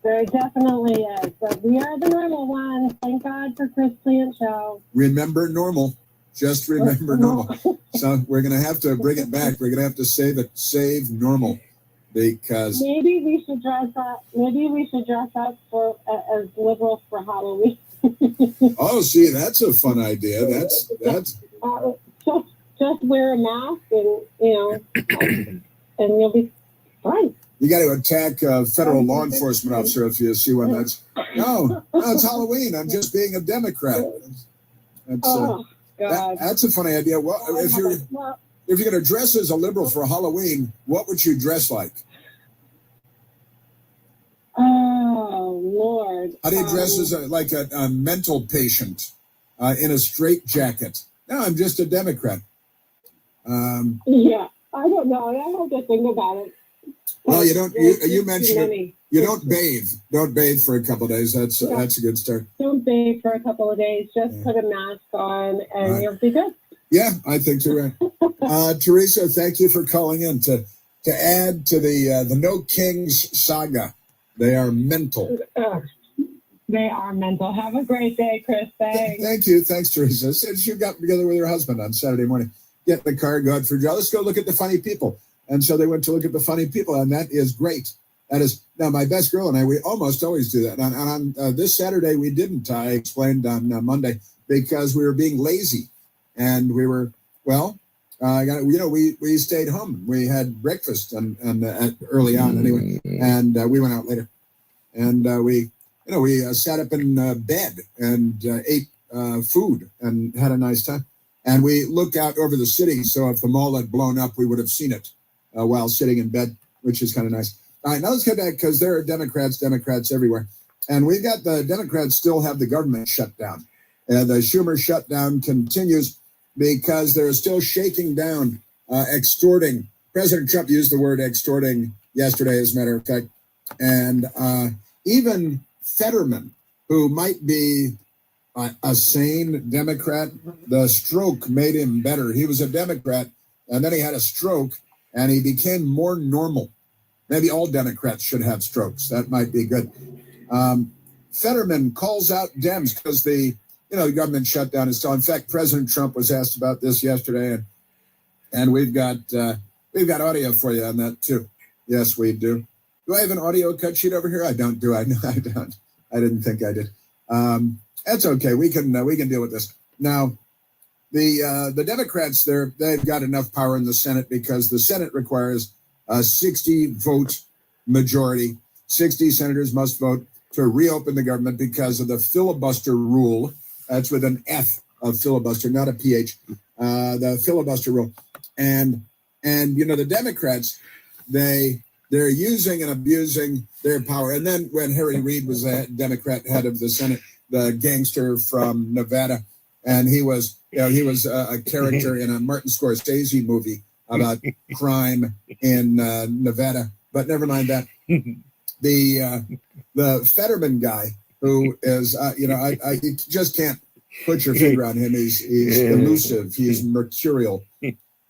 There definitely is, but we are the normal ones. Thank God for Chris Plant Show. Remember normal. Just remember normal. So we're going to have to bring it back. We're going to have to save normal, because maybe we should dress up. Maybe we should dress up for as liberals for Halloween. Oh, see, that's a fun idea. That's just wear a mask, and and you'll be fine. You got to attack a federal law enforcement officer if you see one. No, it's Halloween. I'm just being a Democrat. That's a funny idea. Well, if you're going to dress as a liberal for Halloween, what would you dress like? Oh, Lord. How do you dress as a mental patient in a straitjacket? No, I'm just a Democrat. Yeah, I don't know. I have to think about it. Well, you don't. You mentioned it. You don't bathe. Don't bathe for a couple of days. That's a good start. Don't bathe for a couple of days. Just put a mask on, and you'll be good. Yeah, I think you're right. Teresa, thank you for calling in to add to the No Kings saga. They are mental. They are mental. Have a great day, Chris. Thanks. Thank you. Thanks, Teresa. Since you got together with your husband on Saturday morning, get in the car, go out for a drive. Let's go look at the funny people. And so they went to look at the funny people, and that is great. That is, now my best girl and I, we almost always do that. And on this Saturday, we didn't. I explained on Monday, because we were being lazy. And we were, we stayed home. We had breakfast and early on anyway. And we went out later. And we sat up in bed and ate food and had a nice time. And we looked out over the city. So if the mall had blown up, we would have seen it while sitting in bed, which is kind of nice. All right, now let's get back, because there are Democrats everywhere. And we've got the Democrats still have the government shut down. The Schumer shutdown continues because they're still shaking down, extorting. President Trump used the word extorting yesterday, as a matter of fact. And even Fetterman, who might be a sane Democrat, the stroke made him better. He was a Democrat, and then he had a stroke, and he became more normal. Maybe all Democrats should have strokes. That might be good. Fetterman calls out Dems because the government shutdown is still. In fact, President Trump was asked about this yesterday, and we've got audio for you on that too. Yes, we do. Do I have an audio cut sheet over here? I don't. Do I? No, I don't. I didn't think I did. That's okay. We can deal with this now. The Democrats, they've got enough power in the Senate because the Senate requires a 60-vote majority. 60 senators must vote to reopen the government because of the filibuster rule. That's with an F of filibuster, not a PH. The filibuster rule, and the Democrats, they're using and abusing their power. And then when Harry Reid was the Democrat head of the Senate, the gangster from Nevada, and he was a character in a Martin Scorsese movie about crime in Nevada. But never mind that. The Fetterman guy, who is you just can't put your finger on him. He's elusive. He's mercurial.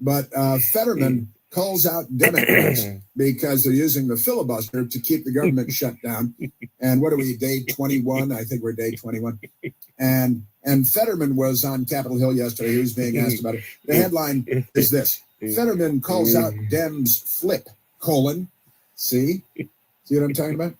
But Fetterman calls out Democrats because they're using the filibuster to keep the government shut down. And what are we, day 21? I think we're day 21. And And Fetterman was on Capitol Hill yesterday. He was being asked about it. The headline is this: Fetterman calls out Dems flip, see? See what I'm talking about?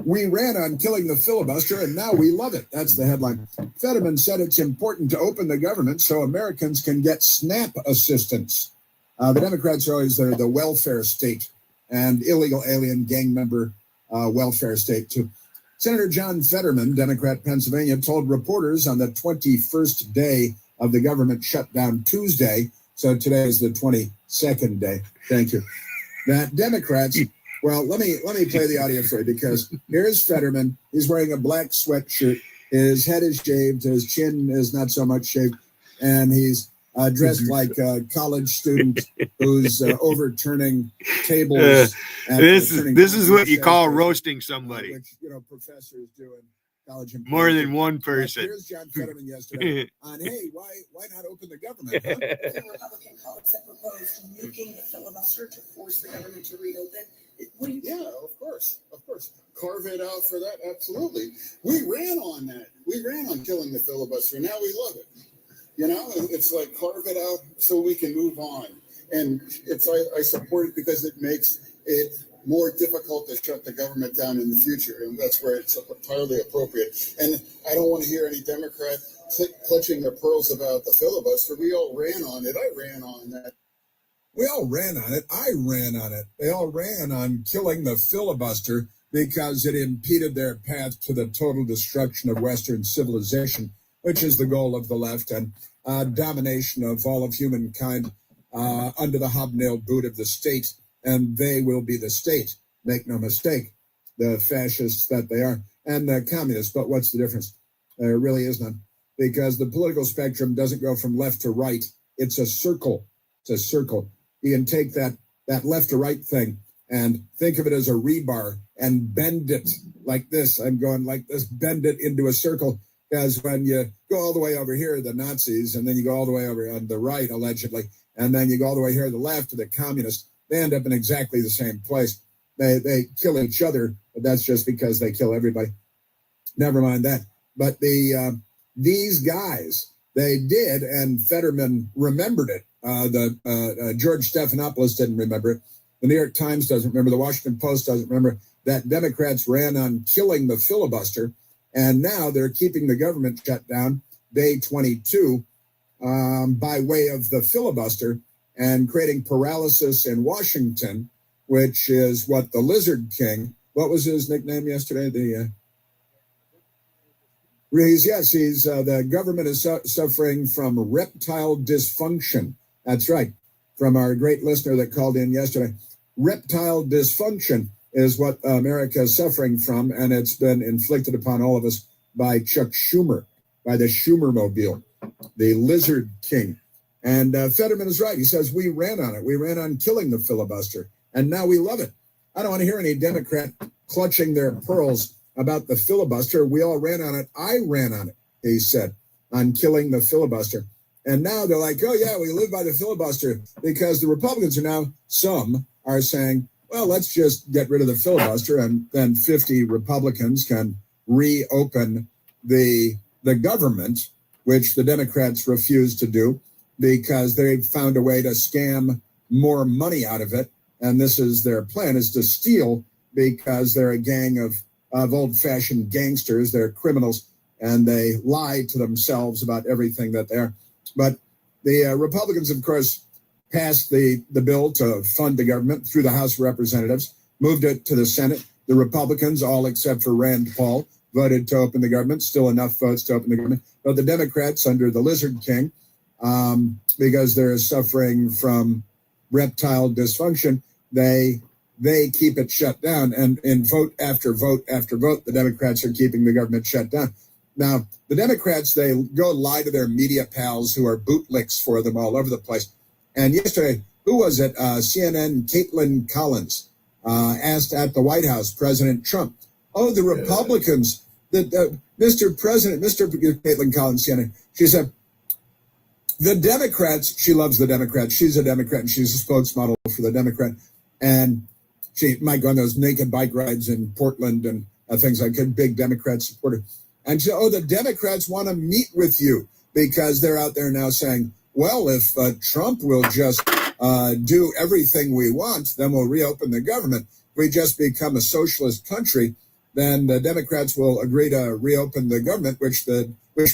We ran on killing the filibuster, and now we love it. That's the headline. Fetterman said it's important to open the government so Americans can get SNAP assistance. The Democrats are always the welfare state and illegal alien gang member welfare state, too. Senator John Fetterman, Democrat, Pennsylvania, told reporters on the 21st day of the government shutdown Tuesday, so today is the 22nd day, thank you, that Democrats... Well, let me play the audio for you, because here's Fetterman. He's wearing a black sweatshirt. His head is shaved. His chin is not so much shaved. And he's dressed like a college student who's overturning tables. This is what you call roasting somebody. Which, professors do in college. More than one person. Here's John Fetterman yesterday on, hey, why not open the government? Huh? The Republican colleagues have proposed nuking the filibuster to force the government to reopen. Yeah, of course. Carve it out for that. Absolutely. We ran on that. We ran on killing the filibuster. Now we love it. It's like carve it out so we can move on. And I support it because it makes it more difficult to shut the government down in the future. And that's where it's entirely appropriate. And I don't want to hear any Democrat clutching their pearls about the filibuster. We all ran on it. I ran on that. We all ran on it. I ran on it. They all ran on killing the filibuster because it impeded their path to the total destruction of Western civilization, which is the goal of the left, and domination of all of humankind under the hobnailed boot of the state. And they will be the state. Make no mistake, the fascists that they are, and the communists. But what's the difference? There really is none, because the political spectrum doesn't go from left to right. It's a circle. It's a circle. You can take that left to right thing and think of it as a rebar and bend it like this. I'm going like this, bend it into a circle. Because when you go all the way over here, the Nazis, and then you go all the way over on the right, allegedly, and then you go all the way here to the left to the communists, they end up in exactly the same place. They kill each other, but that's just because they kill everybody. Never mind that. But these guys, they did, and Fetterman remembered it. George Stephanopoulos didn't remember it. The New York Times doesn't remember. The Washington Post doesn't remember that Democrats ran on killing the filibuster, and now they're keeping the government shut down, day 22, by way of the filibuster, and creating paralysis in Washington, which is what the Lizard King, what was his nickname yesterday? The government is suffering from reptile dysfunction. That's right. From our great listener that called in yesterday. Reptile dysfunction is what America is suffering from, and it's been inflicted upon all of us by Chuck Schumer, by the Schumer-mobile, the Lizard King. And Fetterman is right. He says, we ran on it. We ran on killing the filibuster, and now we love it. I don't want to hear any Democrat clutching their pearls about the filibuster. We all ran on it. I ran on it, he said, on killing the filibuster. And now they're like, oh, yeah, we live by the filibuster, because the Republicans are now, some are saying, well, let's just get rid of the filibuster, and then 50 Republicans can reopen the government, which the Democrats refuse to do because they found a way to scam more money out of it. And this is their plan, is to steal, because they're a gang of old-fashioned gangsters. They're criminals, and they lie to themselves about everything that they are. But the Republicans, of course, passed the bill to fund the government through the House of Representatives, moved it to the Senate. The Republicans, all except for Rand Paul, voted to open the government, still enough votes to open the government. But the Democrats, under the Lizard King, because they're suffering from reptile dysfunction, they keep it shut down. And in vote after vote after vote, the Democrats are keeping the government shut down. Now, the Democrats, they go lie to their media pals who are bootlicks for them all over the place. And yesterday, who was it? CNN, Caitlin Collins, asked at the White House, President Trump, oh, the Republicans, Mr. President, Mr. Caitlin Collins, CNN, she said, the Democrats, she loves the Democrats. She's a Democrat, and she's a spokesmodel for the Democrat. And she might go on those naked bike rides in Portland and things like that, big Democrat supporter. And so, the Democrats want to meet with you because they're out there now saying, well, if Trump will just do everything we want, then we'll reopen the government. If we just become a socialist country, then the Democrats will agree to reopen the government, which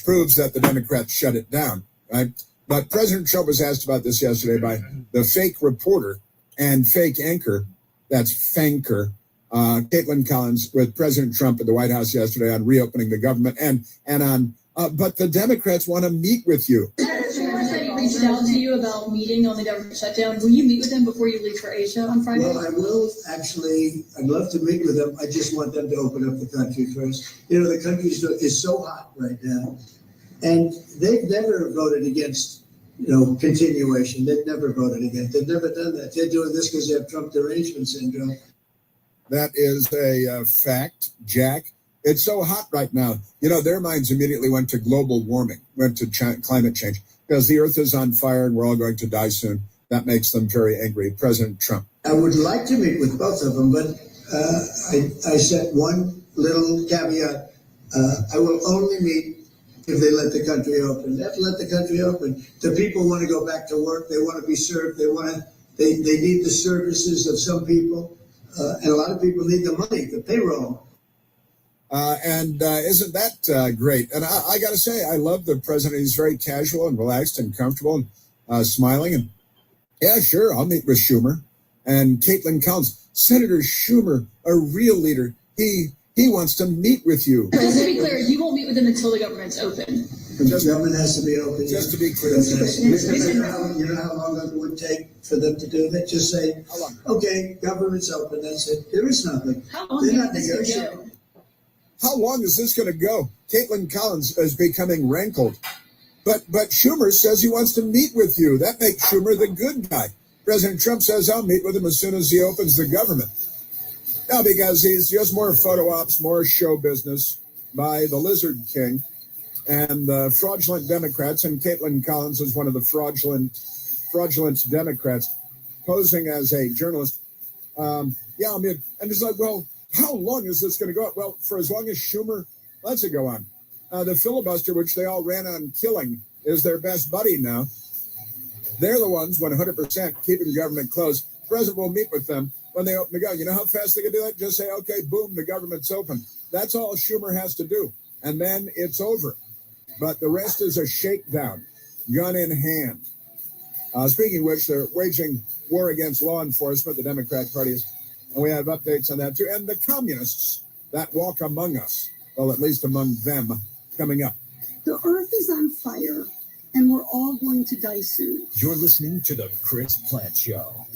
proves that the Democrats shut it down, right? But President Trump was asked about this yesterday by the fake reporter and fake anchor, that's Fanker, Caitlin Collins, with President Trump at the White House yesterday on reopening the government and on, but the Democrats want to meet with you. Reached out to you about meeting on the government shutdown. Will you meet with them before you leave for Asia on Friday? Well, I will actually. I'd love to meet with them. I just want them to open up the country first. You know, the country is so hot right now, and they've never voted against, continuation. They've never voted against. They've never done that. They're doing this because they have Trump derangement syndrome. That is a fact, Jack. It's so hot right now. Their minds immediately went to global warming, went to climate change, because the earth is on fire and we're all going to die soon. That makes them very angry. President Trump. I would like to meet with both of them, but I set one little caveat. I will only meet if they let the country open. They have to let the country open. The people want to go back to work. They want to be served. They need the services of some people. And a lot of people need the money, the payroll. Isn't that great? And I got to say, I love the president. He's very casual and relaxed and comfortable and smiling. And yeah, sure, I'll meet with Schumer and Caitlin Collins. Senator Schumer, a real leader. He wants to meet with you. Just to be clear, you won't meet with them until the government's open. The government has to be open. Just to be clear. You know how long it would take for them to do that? Just say, okay, government's open. That's it. There is nothing. How long They're not is this going to negotiating. go? How long is this going to go? Caitlin Collins is becoming rankled. But Schumer says he wants to meet with you. That makes Schumer the good guy. President Trump says, I'll meet with him as soon as he opens the government. Now, because he's just more photo ops, more show business by the Lizard King and the fraudulent Democrats. And Caitlin Collins is one of the fraudulent Democrats posing as a journalist. And it's like, well, how long is this going to go on? Well, for as long as Schumer lets it go on. The filibuster, which they all ran on killing, is their best buddy now. They're the ones 100% keeping government closed. The president will meet with them when they open the government. You know how fast they can do that? Just say, okay, boom, the government's open. That's all Schumer has to do. And then it's over. But the rest is a shakedown, gun in hand. Speaking of which, they're waging war against law enforcement, the Democrat Party is. And we have updates on that too. And the communists that walk among us, well, at least among them, coming up. The earth is on fire, and we're all going to die soon. You're listening to The Chris Plant Show.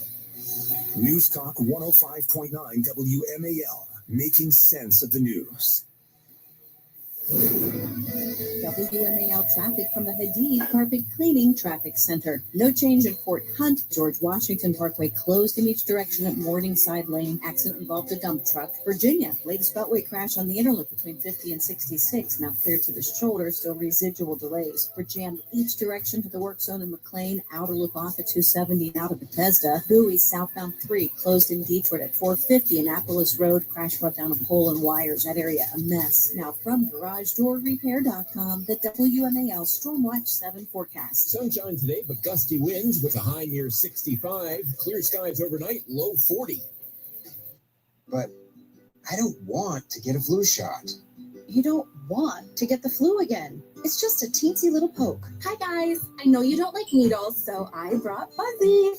News Talk 105.9 WMAL, making sense of the news. WMAL traffic from the Hadid Carpet Cleaning Traffic Center. No change in Fort Hunt. George Washington Parkway closed in each direction at Morningside Lane. Accident involved a dump truck. Virginia, latest beltway crash on the interloop between 50 and 66. Now clear to the shoulder, still residual delays. We're jammed each direction to the work zone in McLean. Outer loop off at 270 out of Bethesda. Bowie southbound 3 closed in Detroit at 450. Annapolis Road crash brought down a pole and wires. That area a mess. Now from GarageDoorRepair.com, the WMAL Stormwatch 7 forecast. Sunshine today, but gusty winds with a high near 65. Clear skies overnight, low 40. But I don't want to get a flu shot. You don't want to get the flu again. It's just a teensy little poke. Hi guys, I know you don't like needles, so I brought Fuzzy.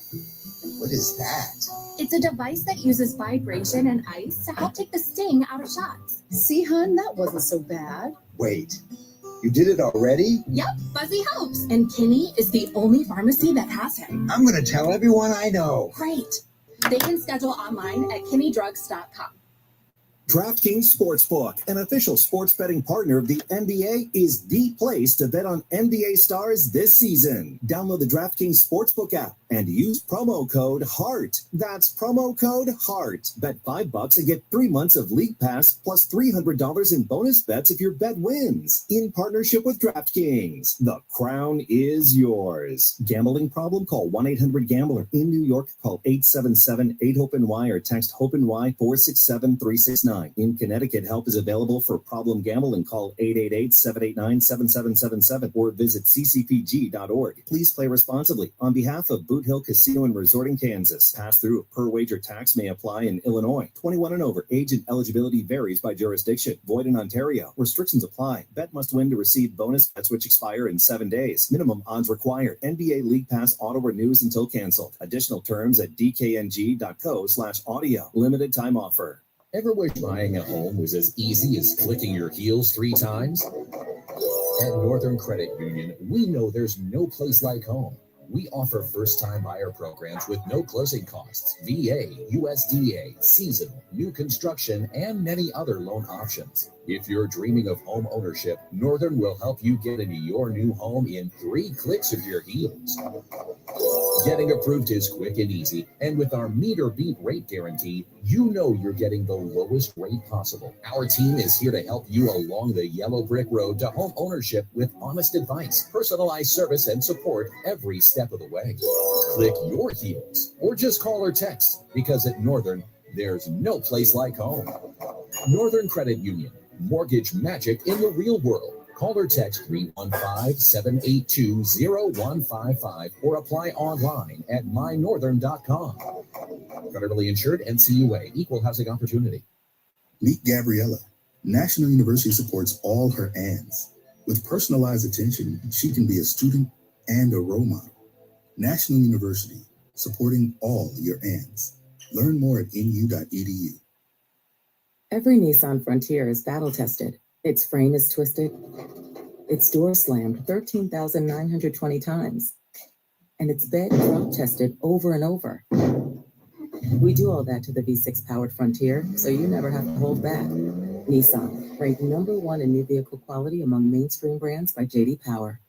What is that? It's a device that uses vibration and ice to help take the sting out of shots. See, hun, that wasn't so bad. Wait, you did it already? Yep, Fuzzy helps. And Kinney is the only pharmacy that has him. I'm going to tell everyone I know. Great. They can schedule online at KinneyDrugs.com. DraftKings Sportsbook, an official sports betting partner of the NBA, is the place to bet on NBA stars this season. Download the DraftKings Sportsbook app and use promo code HEART. That's promo code HEART. Bet $5 and get 3 months of League Pass plus $300 in bonus bets if your bet wins. In partnership with DraftKings, the crown is yours. Gambling problem? Call 1-800-GAMBLER. In New York, call 877-8-HOPE-NY or text HOPE-NY 467-369. 3669. In Connecticut, help is available for problem gambling. Call 888-789-7777 or visit ccpg.org. Please play responsibly. On behalf of Boot Hill Casino and Resort in Kansas, pass-through of per-wager tax may apply in Illinois. 21 and over. Age and eligibility varies by jurisdiction. Void in Ontario. Restrictions apply. Bet must win to receive bonus bets which expire in 7 days. Minimum odds required. NBA League Pass auto renews until canceled. Additional terms at dkng.co/audio. Limited time offer. Ever wish buying a home was as easy as clicking your heels 3 times? At Northern Credit Union, we know there's no place like home. We offer first-time buyer programs with no closing costs, VA, USDA, seasonal, new construction, and many other loan options. If you're dreaming of home ownership, Northern will help you get into your new home in 3 clicks of your heels. Getting approved is quick and easy, and with our meet or beat rate guarantee, you know you're getting the lowest rate possible. Our team is here to help you along the yellow brick road to home ownership with honest advice, personalized service, and support every step of the way. Click your heels, or just call or text, because at Northern, there's no place like home. Northern Credit Union, mortgage magic in the real world. Call or text 315-782-0155 or apply online at mynorthern.com. Federally insured, NCUA, equal housing opportunity. Meet Gabriella. National University supports all her ands. With personalized attention, she can be a student and a role model. National University, supporting all your ands. Learn more at nu.edu. Every Nissan Frontier is battle-tested. Its frame is twisted, its door slammed 13,920 times, and its bed drop-tested over and over. We do all that to the V6-powered Frontier, so you never have to hold back. Nissan, ranked #1 in new vehicle quality among mainstream brands by J.D. Power.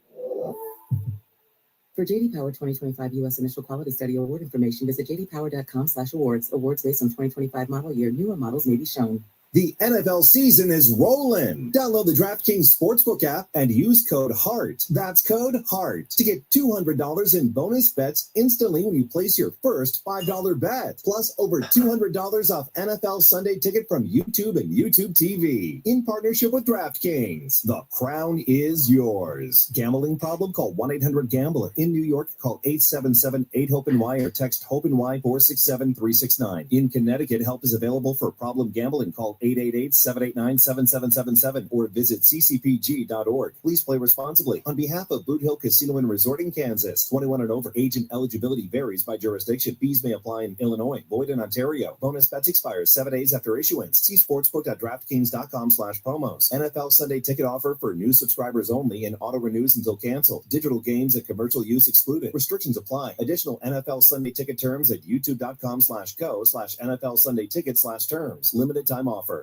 For J.D. Power 2025 U.S. Initial Quality Study Award information, visit jdpower.com/awards. Awards based on 2025 model year. Newer models may be shown. The NFL season is rolling. Download the DraftKings Sportsbook app and use code HEART. That's code HEART to get $200 in bonus bets instantly when you place your first $5 bet. Plus over $200 off NFL Sunday Ticket from YouTube and YouTube TV. In partnership with DraftKings, the crown is yours. Gambling problem? Call 1-800-GAMBLER. In New York, call 877-8-HOPE-NY or text HOPE-NY 467-369. In Connecticut, help is available for problem gambling. Call 888-789-7777 or visit ccpg.org. Please play responsibly. On behalf of Boot Hill Casino and Resort in Kansas, 21 and over. Age and eligibility varies by jurisdiction. Fees may apply in Illinois. Void in Ontario. Bonus bets expire 7 days after issuance. See sportsbook.draftkings.com/promos. NFL Sunday Ticket offer for new subscribers only and auto renews until canceled. Digital games and commercial use excluded. Restrictions apply. Additional NFL Sunday Ticket terms at youtube.com/go/NFL Sunday Ticket/terms. Limited time offer.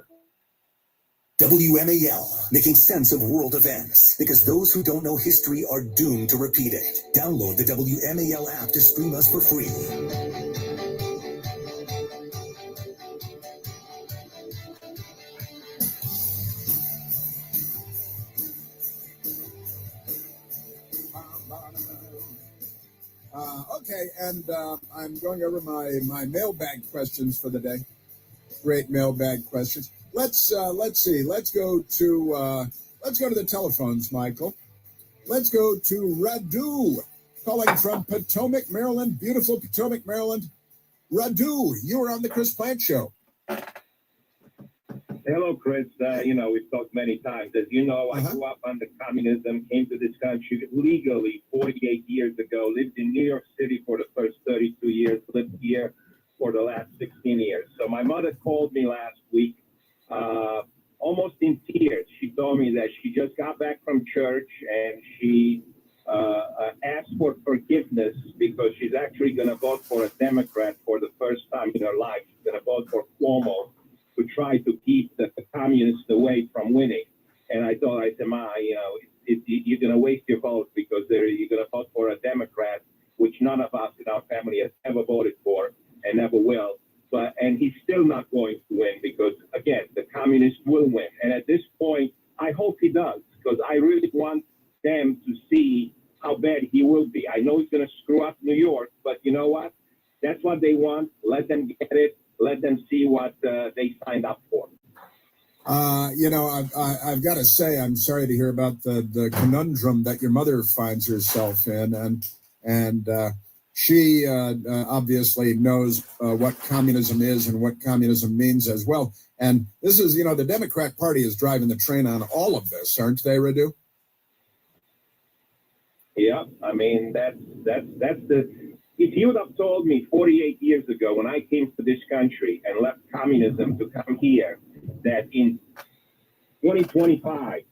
WMAL, making sense of world events, because those who don't know history are doomed to repeat it. Download the WMAL app to stream us for free. Okay, and I'm going over my mailbag questions for the day. Great mailbag questions. Let's see. Let's go to the telephones, Michael. Let's go to Radu, calling from Potomac, Maryland. Beautiful Potomac, Maryland. Radu, you are on the Chris Plant Show. Hello, Chris. We've talked many times. As you know, I grew up under communism, came to this country legally 48 years ago, lived in New York City for the first 32 years, lived here for the last 16 years. So my mother called me last week, almost in tears. She told me that she just got back from church and she asked for forgiveness because she's actually going to vote for a Democrat for the first time in her life. She's going to vote for Cuomo to try to keep the communists away from winning. And I told her, I said, Ma, you're going to waste your vote because you're going to vote for a Democrat, which none of us in our family has ever voted for and never will. And he's still not going to win because, again, the communists will win. And at this point, I hope he does because I really want them to see how bad he will be. I know he's going to screw up New York, but you know what? That's what they want. Let them get it. Let them see what they signed up for. I've got to say, I'm sorry to hear about the conundrum that your mother finds herself in, and she obviously knows what communism is and what communism means as well. And this is, the Democrat Party is driving the train on all of this, aren't they, Radu? Yeah, I mean, that's if you would have told me 48 years ago when I came to this country and left communism to come here, that in 2025,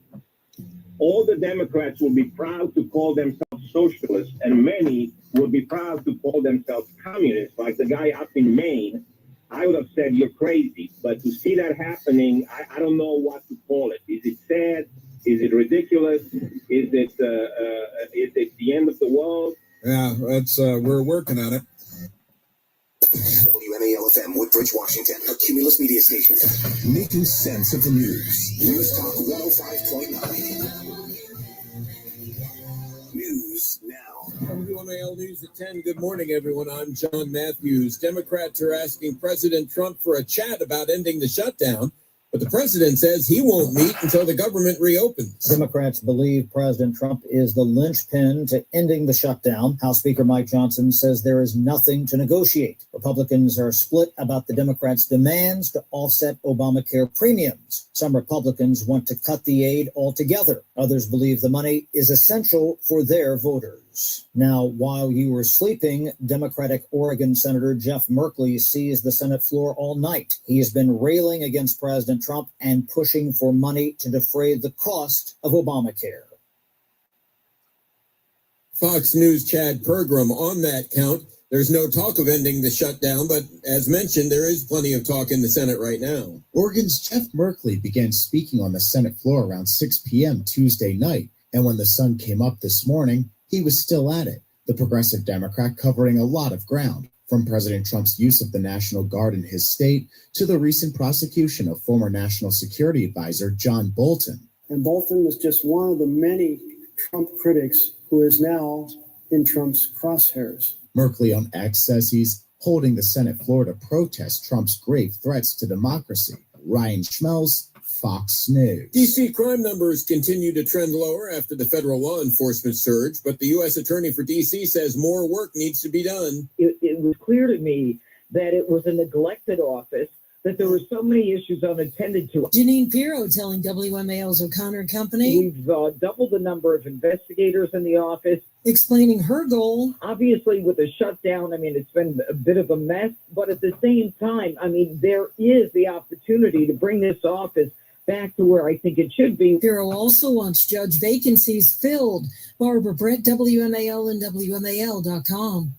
all the Democrats will be proud to call themselves socialists, and many will be proud to call themselves communists, like the guy up in Maine, I would have said, you're crazy. But to see that happening, I don't know what to call it. Is it sad? Is it ridiculous? Is it the end of the world? Yeah, we're working on it. WMAL-FM, Woodbridge, Washington, a Cumulus media station. Making sense of the news. News Talk 105.9. News now. WMAL News at 10. Good morning, everyone. I'm John Matthews. Democrats are asking President Trump for a chat about ending the shutdown, but the president says he won't meet until the government reopens. Democrats believe President Trump is the linchpin to ending the shutdown. House Speaker Mike Johnson says there is nothing to negotiate. Republicans are split about the Democrats' demands to offset Obamacare premiums. Some Republicans want to cut the aid altogether. Others believe the money is essential for their voters. Now, while you were sleeping, Democratic Oregon Senator Jeff Merkley seized the Senate floor all night. He has been railing against President Trump and pushing for money to defray the cost of Obamacare. Fox News' Chad Pergram on that count. There's no talk of ending the shutdown, but as mentioned, there is plenty of talk in the Senate right now. Oregon's Jeff Merkley began speaking on the Senate floor around 6 p.m. Tuesday night, and when the sun came up this morning, he was still at it. The progressive Democrat covering a lot of ground, from President Trump's use of the National Guard in his state to the recent prosecution of former National Security Advisor John Bolton. And Bolton was just one of the many Trump critics who is now in Trump's crosshairs. Merkley on X says he's holding the Senate floor to protest Trump's grave threats to democracy. Ryan Schmelz, Fox News. D.C. crime numbers continue to trend lower after the federal law enforcement surge, but the U.S. Attorney for D.C. says more work needs to be done. It was clear to me that it was a neglected office, that there were so many issues unattended to. Janine Pirro telling WMAL's O'Connor and Company. We've doubled the number of investigators in the office. Explaining her goal. Obviously, with the shutdown, I mean, it's been a bit of a mess, but at the same time, I mean, there is the opportunity to bring this office back to where I think it should be. Pirro also wants judge vacancies filled. Barbara Britt, WMAL and WMAL.com.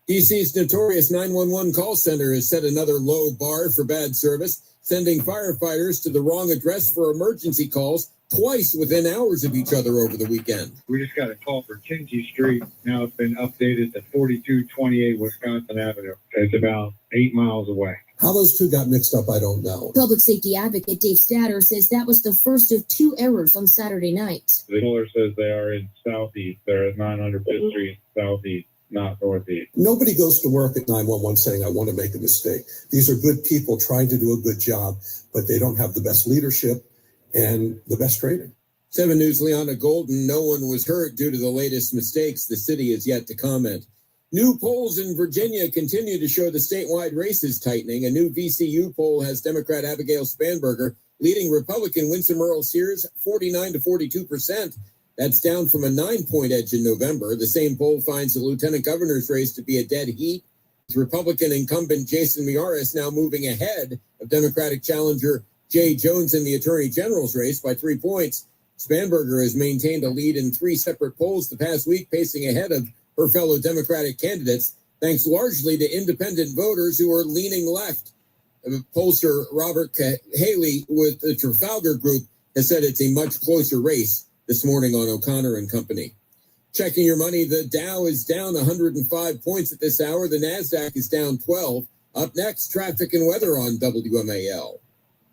D.C.'s notorious 911 call center has set another low bar for bad service, sending firefighters to the wrong address for emergency calls twice within hours of each other over the weekend. We just got a call for Kinsey Street. Now it's been updated to 4228 Wisconsin Avenue. It's about 8 miles away. How those two got mixed up, I don't know. Public safety advocate Dave Statter says that was the first of 2 errors on Saturday night. The caller says they are in Southeast. They're at 905th Street Southeast, not Northeast. Nobody goes to work at 911 saying, I want to make a mistake. These are good people trying to do a good job, but they don't have the best leadership and the best training. 7 News' Liana Golden, no one was hurt due to the latest mistakes. The city is yet to comment. New polls in Virginia continue to show the statewide race is tightening. A new VCU poll has Democrat Abigail Spanberger leading Republican Winsome Earl Sears 49 to 42%. That's down from a 9-point edge in November. The same poll finds the lieutenant governor's race to be a dead heat, with Republican incumbent Jason Miyares now moving ahead of Democratic challenger Jay Jones in the attorney general's race by 3 points. Spanberger has maintained a lead in 3 separate polls the past week, pacing ahead of her fellow Democratic candidates, thanks largely to independent voters who are leaning left. Pollster Robert Haley with the Trafalgar Group has said it's a much closer race this morning on O'Connor and Company. Checking your money, the Dow is down 105 points at this hour. The NASDAQ is down 12. Up next, traffic and weather on WMAL.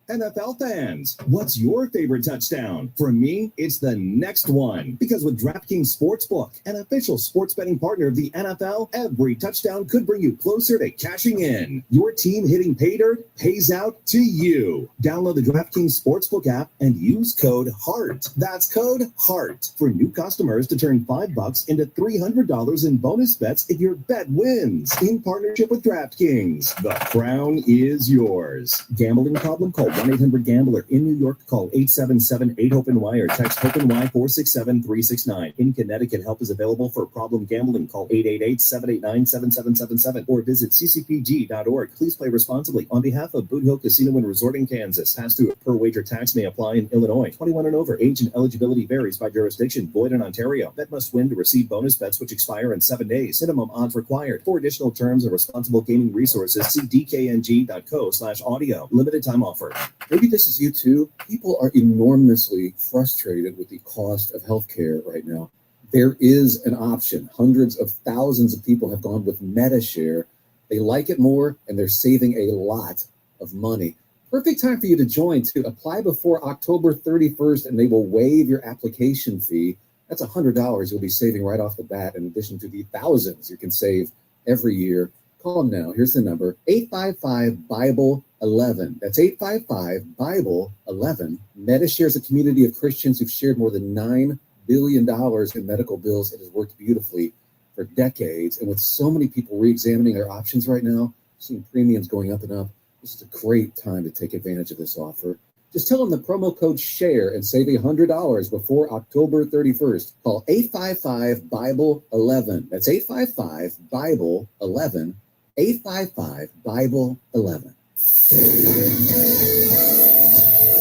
NFL fans, what's your favorite touchdown? For me, it's the next one. Because with DraftKings Sportsbook, an official sports betting partner of the NFL, every touchdown could bring you closer to cashing in. Your team hitting pay dirt pays out to you. Download the DraftKings Sportsbook app and use code HEART. That's code HEART for new customers to turn $5 into $300 in bonus bets if your bet wins. In partnership with DraftKings, the crown is yours. Gambling problem? Call 1-800-GAMBLER. In New York, call 877-8-HOPE-NY or text HOPE-NY 467-369. In Connecticut, help is available for problem gambling. Call 888-789-7777 or visit ccpg.org. Please play responsibly. On behalf of Boot Hill Casino and Resort in Kansas, pass-through per wager tax may apply in Illinois. 21 and over. Age and eligibility varies by jurisdiction. Void in Ontario. Bet must win to receive bonus bets which expire in 7 days. Minimum odds required. For additional terms and responsible gaming resources, see dkng.co/audio. Limited time offer. Maybe this is you too. People are enormously frustrated with the cost of healthcare right now. There is an option. Hundreds of thousands of people have gone with MediShare. They like it more and they're saving a lot of money. Perfect time for you to join. To apply before October 31st and they will waive your application fee. That's $100 you'll be saving right off the bat, in addition to the thousands you can save every year. Call them now. Here's the number, 855-BIBLE-11. That's 855-BIBLE-11. MediShare is a community of Christians who've shared more than $9 billion in medical bills. It has worked beautifully for decades. And with so many people re-examining their options right now, seeing premiums going up and up, this is a great time to take advantage of this offer. Just tell them the promo code SHARE and save $100 before October 31st. Call 855-BIBLE-11. That's 855-BIBLE-11. 855-BIBLE-11.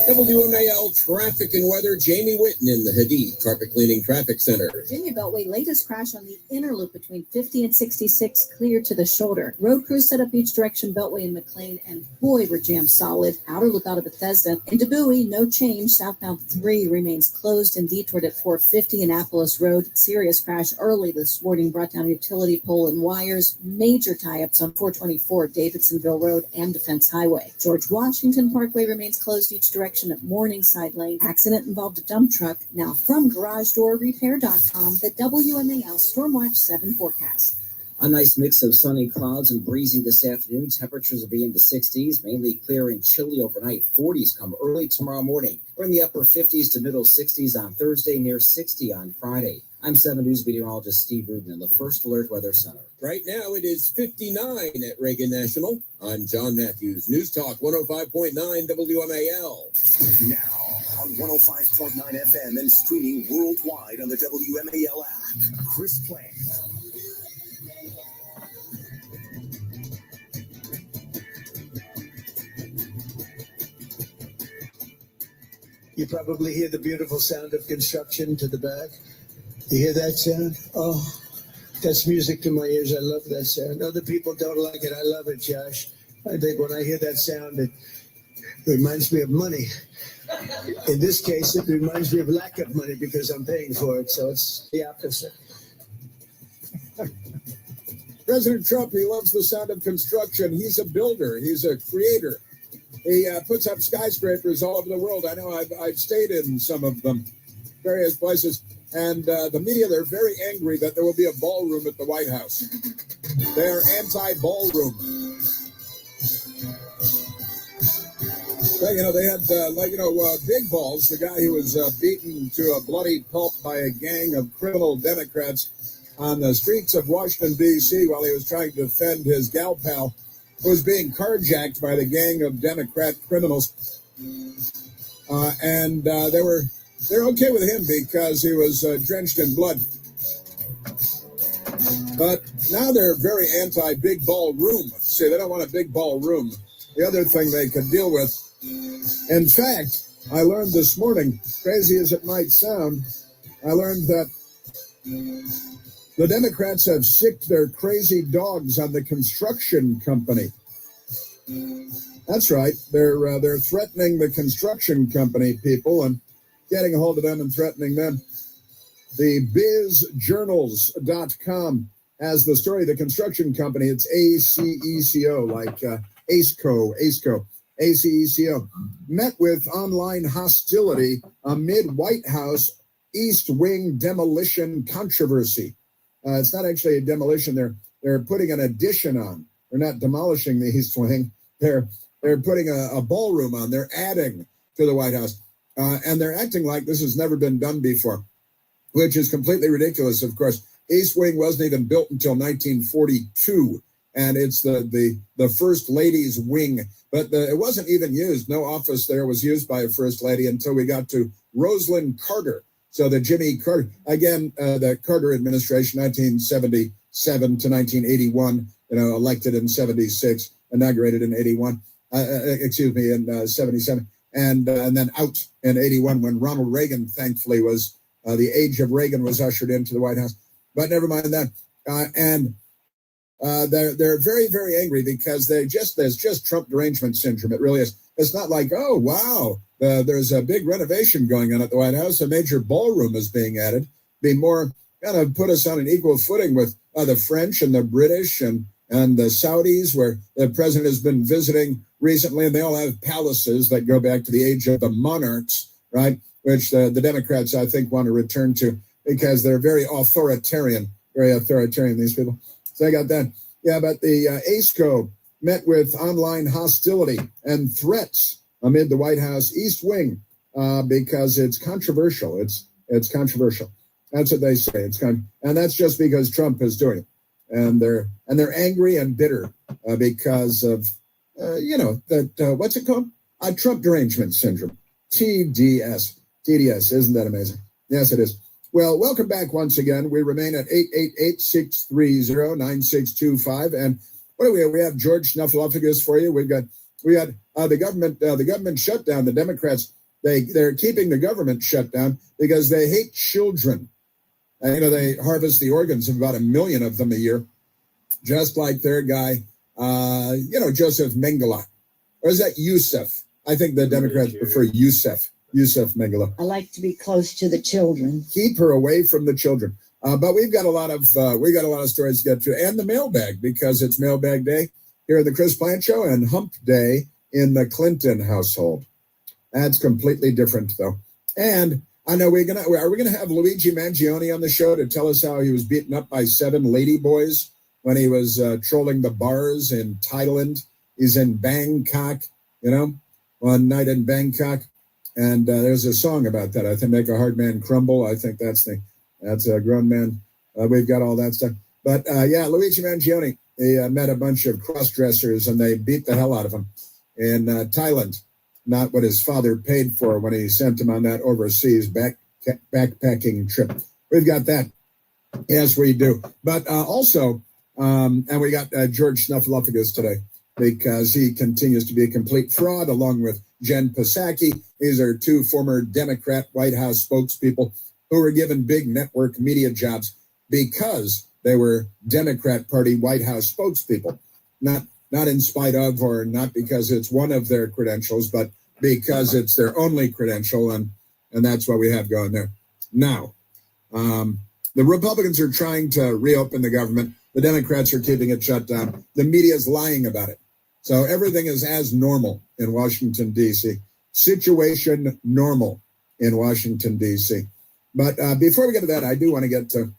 WMAL traffic and weather. Jamie Whitten in the Hadid Carpet Cleaning Traffic Center. Virginia Beltway latest crash on the inner loop between 50 and 66 clear to the shoulder. Road crews set up each direction Beltway and McLean, and boy, were jammed solid. Outer loop out of Bethesda. Into Bowie, no change. Southbound 3 remains closed and detoured at 450 Annapolis Road. Serious crash early this morning brought down utility pole and wires. Major tie-ups on 424 Davidsonville Road and Defense Highway. George Washington Parkway remains closed each direction at Morningside Lane. Accident involved a dump truck. Now from GarageDoorRepair.com, the WMAL Stormwatch 7 forecast. A nice mix of sunny clouds and breezy this afternoon. Temperatures will be in the 60s, mainly clear and chilly overnight. 40s come early tomorrow morning. We're in the upper 50s to middle 60s on Thursday, near 60 on Friday. I'm 7 News meteorologist Steve Rudin in the First Alert Weather Center. Right now it is 59 at Reagan National. I'm John Matthews, News Talk 105.9 WMAL. Now on 105.9 FM and streaming worldwide on the WMAL app. Chris Plank. You probably hear the beautiful sound of construction to the back. You hear that sound? Oh, that's music to my ears. I love that sound. Other people don't like it. I love it, Josh. I think when I hear that sound, it reminds me of money. In this case, it reminds me of lack of money because I'm paying for it. So it's the opposite. President Trump, he loves the sound of construction. He's a builder. He's a creator. He puts up skyscrapers all over the world. I know I've stayed in some of them, various places. And the media, they're very angry that there will be a ballroom at the White House. They're anti-ballroom. But, they had, Big Balls, the guy who was beaten to a bloody pulp by a gang of criminal Democrats on the streets of Washington, D.C. while he was trying to defend his gal pal, who was being carjacked by the gang of Democrat criminals. They're okay with him because he was drenched in blood. But now they're very anti-big ball room. See, they don't want a big ball room. The other thing they could deal with. In fact, I learned this morning, crazy as it might sound, I learned that the Democrats have sicked their crazy dogs on the construction company. That's right. They're threatening the construction company people and getting a hold of them and threatening them. The bizjournals.com has the story of the construction company. It's ACECO, like ACECO. ACECO, met with online hostility amid White House East Wing demolition controversy. It's not actually a demolition. They're putting an addition on. They're not demolishing the East Wing. They're putting a ballroom on. They're adding to the White House. And they're acting like this has never been done before, which is completely ridiculous, of course. East Wing wasn't even built until 1942, and it's the First Lady's wing. But it wasn't even used. No office there was used by a First Lady until we got to Rosalynn Carter. So the Jimmy Carter, again, the Carter administration, 1977 to 1981, elected in 76, inaugurated in 81, in 77, and then out in 81 when Ronald Reagan, thankfully, was the age of Reagan was ushered into the White House. But never mind that. They're very, very angry because there's just Trump derangement syndrome. It really is. It's not like, oh, wow, there's a big renovation going on at the White House. A major ballroom is being added. Be more kind of put us on an equal footing with the French and the British and the Saudis, where the president has been visiting recently, and they all have palaces that go back to the age of the monarchs, right? Which the Democrats, I think, want to return to because they're very authoritarian, these people. So I got that. Yeah, but the ACECO met with online hostility and threats amid the White House East Wing because it's controversial. It's controversial. That's what they say. And that's just because Trump is doing it. And they're angry and bitter because of, what's it called? Trump derangement syndrome. TDS. TDS. Isn't that amazing? Yes, it is. Well, welcome back once again. We remain at 888-630-9625. And what do we have? We have George Snuffleupagus for you. We got the government shutdown. The Democrats, they're keeping the government shut down because they hate children. They harvest the organs of about 1 million of them a year, just like their guy, Joseph Mengele. Or is that Yusuf? I think the Democrats prefer Yusuf Mengele. I like to be close to the children. Keep her away from the children. But we've got a lot of stories to get to, and the mailbag, because it's Mailbag Day here at the Chris Plant Show and Hump Day in the Clinton household. That's completely different, though. And I know are we gonna have Luigi Mangione on the show to tell us how he was beaten up by 7 ladyboys when he was trolling the bars in Thailand? He's in Bangkok, one night in Bangkok. And there's a song about that. I think Make a Hard Man Crumble. I think that's a grown man. We've got all that stuff. But Luigi Mangione, he met a bunch of cross-dressers and they beat the hell out of him in Thailand. Not what his father paid for when he sent him on that overseas backpacking trip. We've got that. Yes, we do. But also, and we got George Snuffleupagus today because he continues to be a complete fraud along with Jen Psaki. These are 2 former Democrat White House spokespeople who were given big network media jobs because they were Democrat Party White House spokespeople. Not in spite of or not because it's one of their credentials, but because it's their only credential, and that's what we have going there. Now, the Republicans are trying to reopen the government. The Democrats are keeping it shut down. The media is lying about it. So everything is as normal in Washington, D.C. Situation normal in Washington, D.C. But before we get to that, I want to get to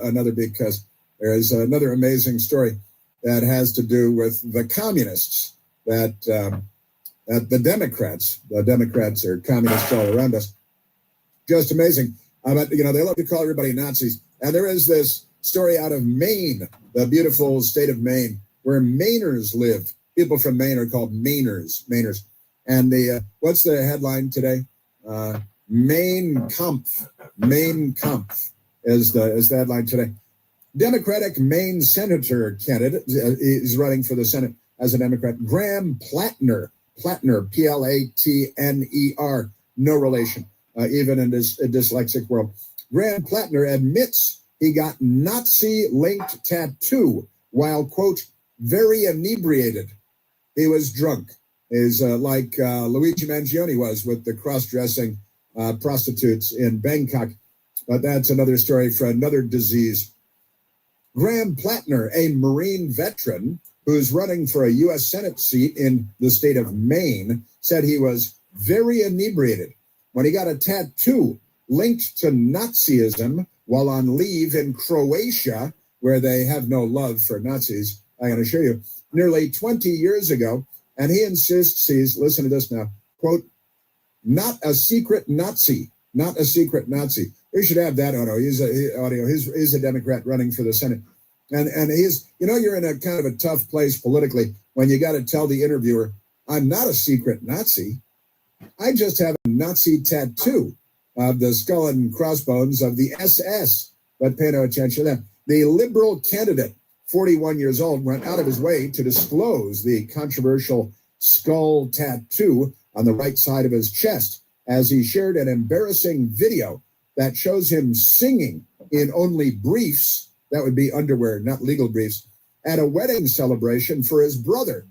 another, because there is another amazing story that has to do with the communists that the Democrats are communists all around us. Just amazing. But, they love to call everybody Nazis. And there is this story out of Maine, the beautiful state of Maine, where Mainers live. People from Maine are called Mainers. And what's the headline today? Mein Kampf. Mein Kampf is the headline today. Democratic Maine senator candidate is running for the Senate as a Democrat. Graham Plattner, Platner, no relation, even in this dyslexic world. Graham Plattner admits he got Nazi-linked tattoo while, quote, very inebriated. He was drunk. Is like Luigi Mangione was with the cross-dressing prostitutes in Bangkok. But that's another story for another disease. Graham Plattner, a Marine veteran who's running for a U.S. Senate seat in the state of Maine, said he was very inebriated when he got a tattoo linked to Nazism while on leave in Croatia, where they have no love for Nazis. I'm going to show you. Nearly 20 years ago, and he insists he's, listen to this now, quote, not a secret Nazi, not a secret Nazi. We should have that audio. He's a Democrat running for the Senate. And he's, you're in a kind of a tough place politically when you got to tell the interviewer, I'm not a secret Nazi. I just have a Nazi tattoo of the skull and crossbones of the SS. But pay no attention to that. The liberal candidate, 41 years old, went out of his way to disclose the controversial skull tattoo on the right side of his chest as he shared an embarrassing video that shows him singing in only briefs, that would be underwear, not legal briefs, at a wedding celebration for his brother.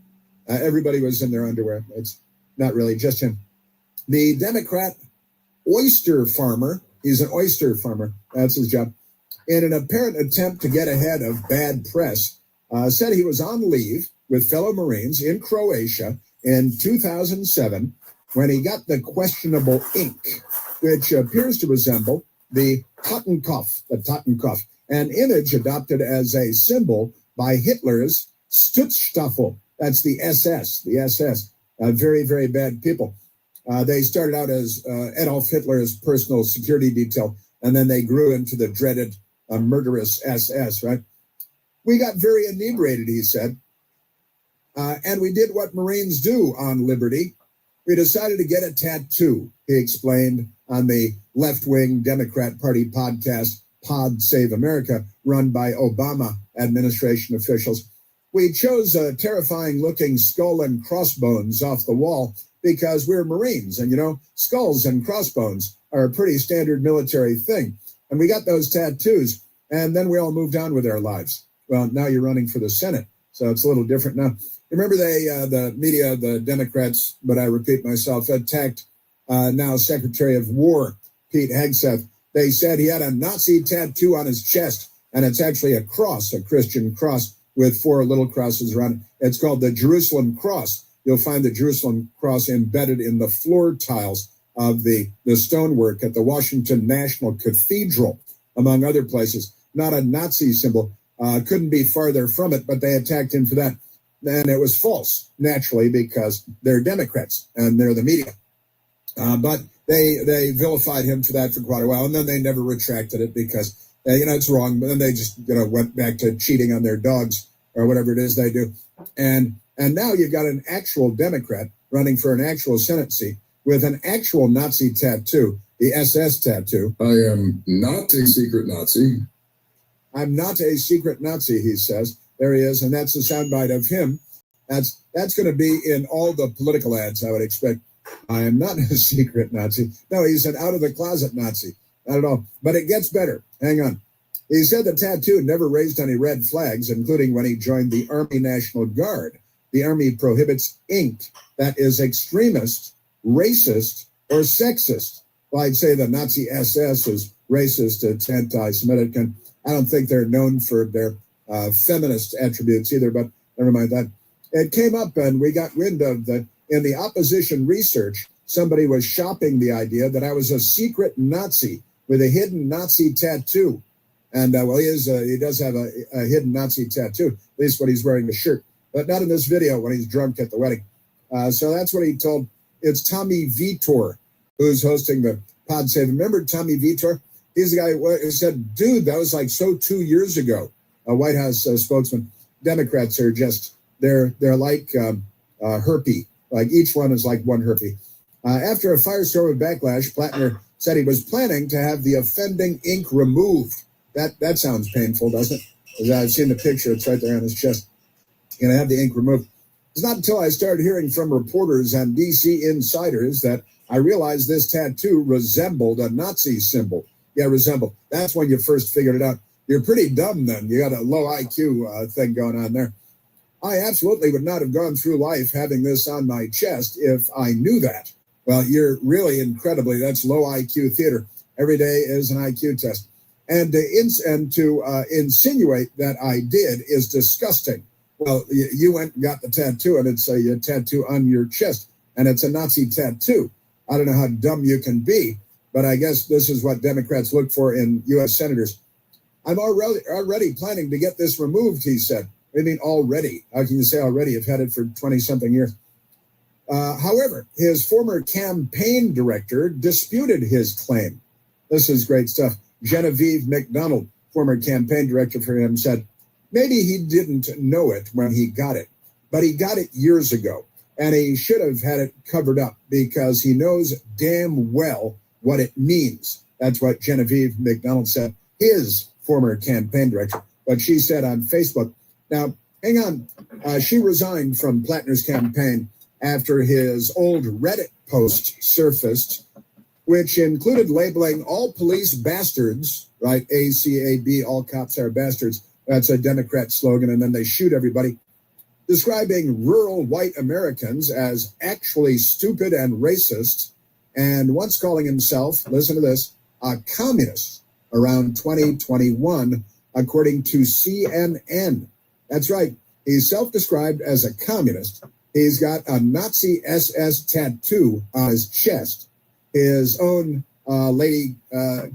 Everybody was in their underwear. It's not really just him. The Democrat oyster farmer, he's an oyster farmer, that's his job, in an apparent attempt to get ahead of bad press, said he was on leave with fellow Marines in Croatia in 2007 when he got the questionable ink, which appears to resemble the Totenkopf, an image adopted as a symbol by Hitler's Schutzstaffel. That's the SS, very, very bad people. They started out as Adolf Hitler's personal security detail, and then they grew into the dreaded murderous SS, right? We got very inebriated, he said, and we did what Marines do on liberty. We decided to get a tattoo, he explained on the left-wing Democrat Party podcast, Pod Save America, run by Obama administration officials. We chose a terrifying-looking skull and crossbones off the wall because we're Marines, and, skulls and crossbones are a pretty standard military thing. And we got those tattoos, and then we all moved on with our lives. Well, now you're running for the Senate, so it's a little different now. Remember the media, the Democrats, but I repeat myself, attacked now Secretary of War, Pete Hegseth. They said he had a Nazi tattoo on his chest, and it's actually a cross, a Christian cross with 4 little crosses around it. It's called the Jerusalem Cross. You'll find the Jerusalem Cross embedded in the floor tiles of the stonework at the Washington National Cathedral, among other places. Not a Nazi symbol. Couldn't be farther from it, but they attacked him for that. And it was false, naturally, because they're Democrats and they're the media. But they vilified him for that for quite a while, and then they never retracted it because, it's wrong. But then they just, went back to cheating on their dogs or whatever it is they do. And now you've got an actual Democrat running for an actual Senate seat with an actual Nazi tattoo, the SS tattoo. I am not a secret Nazi. I'm not a secret Nazi, he says. There he is, and that's a soundbite of him. That's going to be in all the political ads, I would expect. I am not a secret Nazi. No, he's an out-of-the-closet Nazi. Not at all. But it gets better. Hang on. He said the tattoo never raised any red flags, including when he joined the Army National Guard. The Army prohibits ink that is extremist, racist, or sexist. Well, I'd say the Nazi SS is racist. It's anti-Semitic, and I don't think they're known for their feminist attributes either, but never mind that. It came up, and we got wind of that in the opposition research. Somebody was shopping the idea that I was a secret Nazi with a hidden Nazi tattoo. And, he does have a hidden Nazi tattoo, at least when he's wearing the shirt, but not in this video when he's drunk at the wedding. So that's what he told. It's Tommy Vitor who's hosting the Pod Save. Remember Tommy Vitor? He's the guy who said, dude, that was like so 2 years ago. A White House spokesman. Democrats are just, they're like herpy. Like each one is like one herpy. After a firestorm of backlash, Plattner said he was planning to have the offending ink removed. That sounds painful, doesn't it? I've seen the picture. It's right there on his chest. Going to have the ink removed. It's not until I started hearing from reporters and D.C. insiders that I realized this tattoo resembled a Nazi symbol. Yeah, resembled. That's when you first figured it out. You're pretty dumb then. You got a low IQ thing going on there. I absolutely would not have gone through life having this on my chest if I knew that. Well, you're really incredibly, that's low IQ theater. Every day is an IQ test. And to insinuate that I did is disgusting. Well, you went and got the tattoo, and it's a tattoo on your chest, and it's a Nazi tattoo. I don't know how dumb you can be, but I guess this is what Democrats look for in U.S. senators. I'm already planning to get this removed, he said. I mean, already. How can you say already? You've had it for 20-something years. However, his former campaign director disputed his claim. This is great stuff. Genevieve McDonald, former campaign director for him, said, maybe he didn't know it when he got it, but he got it years ago, and he should have had it covered up because he knows damn well what it means. That's what Genevieve McDonald said, his former campaign director. But she said on Facebook, now, hang on, she resigned from Plattner's campaign after his old Reddit post surfaced, which included labeling all police bastards, right? ACAB, all cops are bastards. That's a Democrat slogan, and then they shoot everybody. Describing rural white Americans as actually stupid and racist, and once calling himself, listen to this, a communist around 2021, according to CNN. That's right. He's self-described as a communist. He's got a Nazi SS tattoo on his chest. His own lady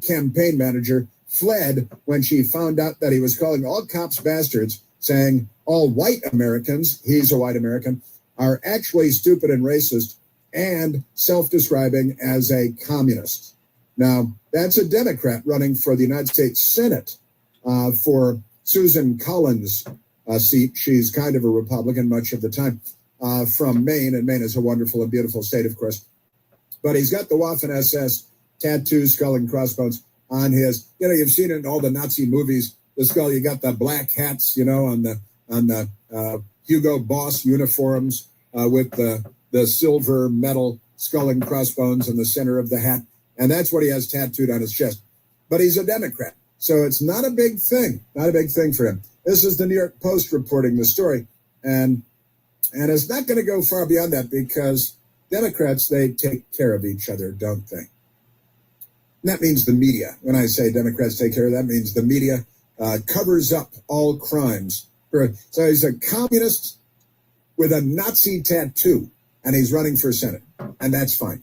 campaign manager fled when she found out that he was calling all cops bastards, saying all white Americans, he's a white American, are actually stupid and racist, and self-describing as a communist. Now, that's a Democrat running for the United States Senate for Susan Collins' seat. She's kind of a Republican much of the time, from Maine, and Maine is a wonderful and beautiful state, of course. But he's got the Waffen-SS tattoo, skull and crossbones on his, you've seen it in all the Nazi movies, the skull, you got the black hats, on the Hugo Boss uniforms with the silver metal skull and crossbones in the center of the hat. And that's what he has tattooed on his chest. But he's a Democrat, so it's not a big thing, for him. This is the New York Post reporting the story. And it's not going to go far beyond that because Democrats, they take care of each other, don't they? And that means the media. When I say Democrats take care of, that means the media covers up all crimes. So he's a communist with a Nazi tattoo, and he's running for Senate, and that's fine.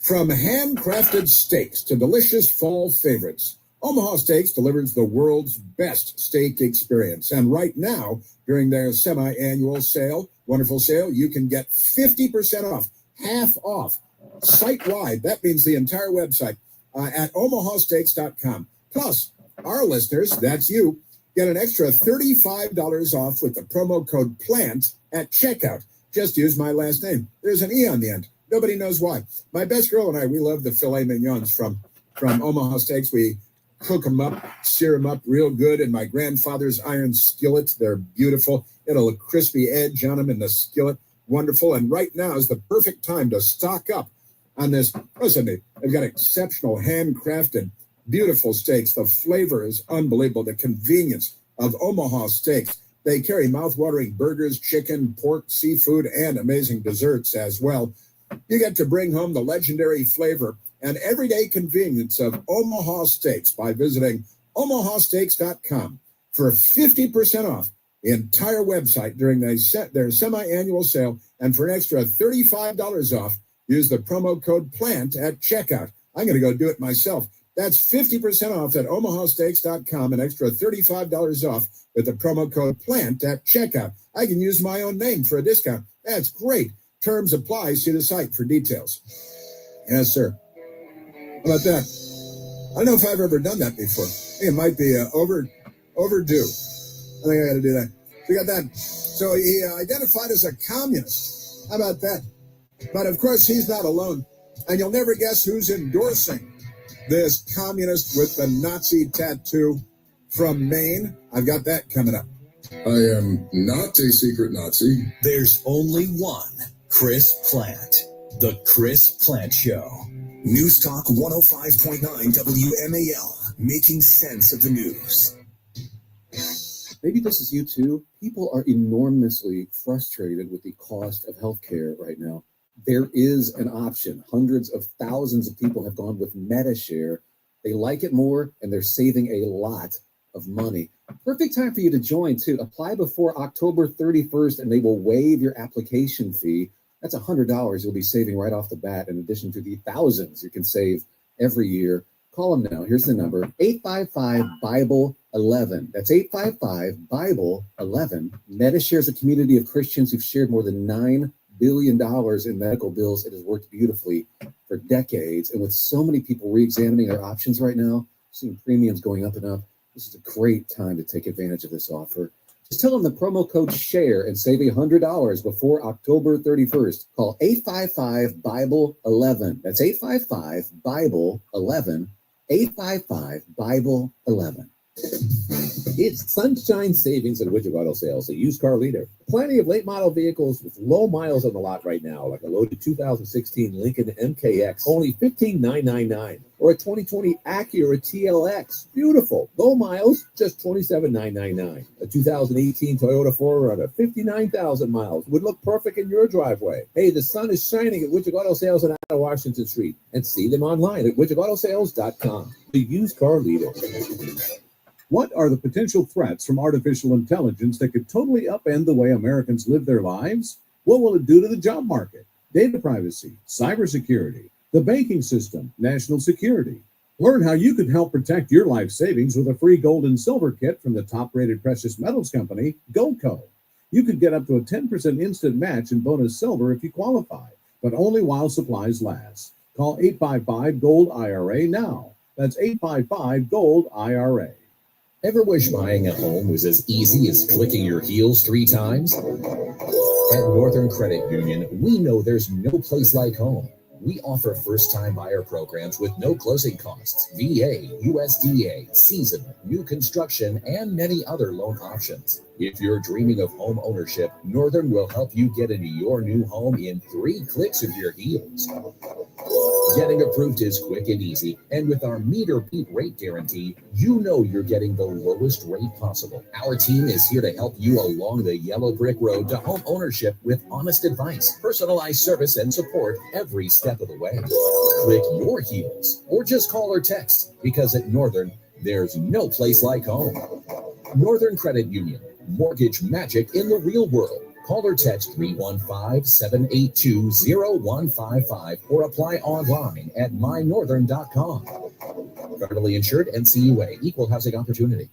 From handcrafted steaks to delicious fall favorites, Omaha Steaks delivers the world's best steak experience. And right now, during their semi-annual sale, wonderful sale, you can get 50% off, half off, site-wide. That means the entire website at omahasteaks.com. Plus, our listeners, that's you, get an extra $35 off with the promo code PLANT at checkout. Just use my last name. There's an E on the end. Nobody knows why. My best girl and I, we love the filet mignons from Omaha Steaks. We cook them up, sear them up real good in my grandfather's iron skillet. They're beautiful. It'll a crispy edge on them in the skillet. Wonderful. And right now is the perfect time to stock up on this. Listen, they've got exceptional handcrafted, beautiful steaks. The flavor is unbelievable. The convenience of Omaha Steaks. They carry mouth-watering burgers, chicken, pork, seafood, and amazing desserts as well. You get to bring home the legendary flavor and everyday convenience of Omaha Steaks by visiting omahasteaks.com for 50% off the entire website during their semi-annual sale. And for an extra $35 off, use the promo code PLANT at checkout. I'm going to go do it myself. That's 50% off at omahasteaks.com, an extra $35 off with the promo code PLANT at checkout. I can use my own name for a discount. That's great. Terms apply. See the site for details. Yes, sir. How about that? I don't know if I've ever done that before. I think it might be overdue. I think I got to do that. We got that. So he identified as a communist. How about that? But of course, he's not alone. And you'll never guess who's endorsing this communist with the Nazi tattoo from Maine. I've got that coming up. I am not a secret Nazi. There's only one Chris Plant. The Chris Plant Show. News Talk 105.9 WMAL. Making sense of the news. Maybe this is you too. People are enormously frustrated with the cost of healthcare right now. There is an option. Hundreds of thousands of people have gone with MediShare. They like it more, and they're saving a lot of money. Perfect time for you to join, too. Apply before October 31st, and they will waive your application fee. That's $100 you'll be saving right off the bat, in addition to the thousands you can save every year. Call them now. Here's the number, 855-BIBLE-11. That's 855-BIBLE-11. Medishare is a community of Christians who've shared more than $9 billion in medical bills. It has worked beautifully for decades. And with so many people re-examining their options right now, seeing premiums going up and up, this is a great time to take advantage of this offer. Just tell them the promo code SHARE and save $100 before October 31st. Call 855-BIBLE-11. That's 855-BIBLE-11. 855-BIBLE-11. It's sunshine savings at Widget Auto Sales, a used car leader. Plenty of late model vehicles with low miles on the lot right now, like a loaded 2016 Lincoln MKX, only $15,999, or a 2020 Acura TLX, beautiful, low miles, just $27,999. A 2018 Toyota 4Runner, 59,000 miles, would look perfect in your driveway. Hey, the sun is shining at Widget Auto Sales on Washington Street, and see them online at widgetautosales.com. The used car leader. What are the potential threats from artificial intelligence that could totally upend the way Americans live their lives? What will it do to the job market, data privacy, cybersecurity, the banking system, national security? Learn how you can help protect your life savings with a free gold and silver kit from the top-rated precious metals company, Goldco. You could get up to a 10% instant match in bonus silver if you qualify, but only while supplies last. Call 855-GOLD-IRA now. That's 855-GOLD-IRA. Ever wish buying a home was as easy as clicking your heels 3 times? At Northern Credit Union, we know there's no place like home. We offer first-time buyer programs with no closing costs, VA, USDA, season, new construction, and many other loan options. If you're dreaming of home ownership, Northern will help you get into your new home in 3 clicks of your heels. Getting approved is quick and easy, and with our meter beat rate guarantee, you know you're getting the lowest rate possible. Our team is here to help you along the yellow brick road to home ownership with honest advice, personalized service, and support every step of the way. Click your heels, or just call or text, because at Northern, there's no place like home. Northern Credit Union, mortgage magic in the real world. Call or text 315-782-0155 or apply online at mynorthern.com. Federally insured, NCUA, equal housing opportunity.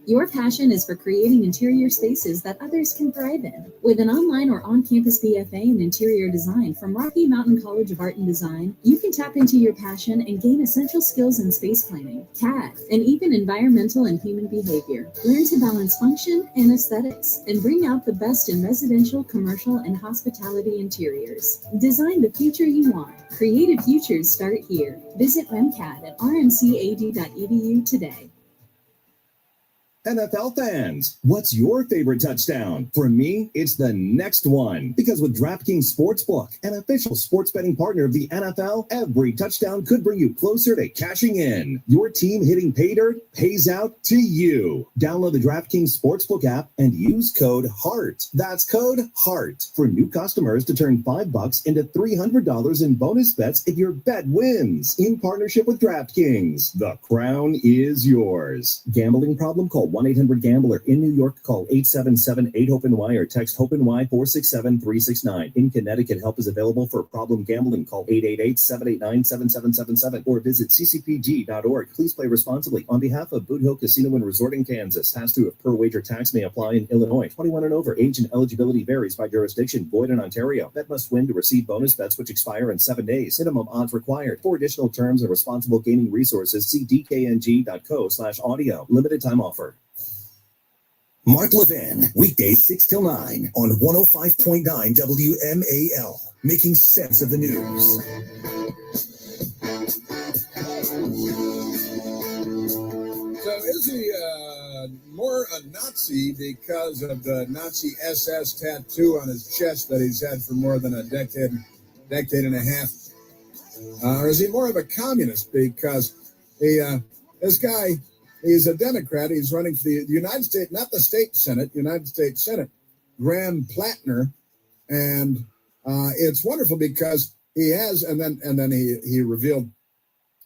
Your passion is for creating interior spaces that others can thrive in. With an online or on-campus BFA in interior design from Rocky Mountain College of Art and Design, you can tap into your passion and gain essential skills in space planning, CAD, and even environmental and human behavior. Learn to balance function and aesthetics and bring out the best in residential, commercial, and hospitality interiors. Design the future you want. Creative futures start here. Visit REMCAD at rmcad.edu today. NFL fans, what's your favorite touchdown? For me, it's the next one. Because with DraftKings Sportsbook, an official sports betting partner of the NFL, every touchdown could bring you closer to cashing in. Your team hitting pay dirt pays out to you. Download the DraftKings Sportsbook app and use code HEART. That's code HEART for new customers to turn $5 into $300 in bonus bets if your bet wins. In partnership with DraftKings, the crown is yours. Gambling problem? Call 1-800-GAMBLER. In New York, call 877-8-HOPE-NY or text HOPE-NY 467-369. In Connecticut, help is available for problem gambling. Call 888-789-7777 or visit ccpg.org. Please play responsibly. On behalf of Boot Hill Casino and Resort in Kansas, pass-through of per wager tax may apply in Illinois. 21 and over. Age and eligibility varies by jurisdiction. Void in Ontario. Bet must win to receive bonus bets which expire in 7 days. Minimum odds required. For additional terms and responsible gaming resources, see dkng.co/audio. Limited time offer. Mark Levin, weekdays 6 till 9 on 105.9 WMAL, making sense of the news. So is he more a Nazi because of the Nazi SS tattoo on his chest that he's had for more than a decade and a half? Or is he more of a communist because this guy... He's a Democrat. He's running for the United States, not the state Senate, United States Senate, Graham Plattner. And it's wonderful because he has, and then he revealed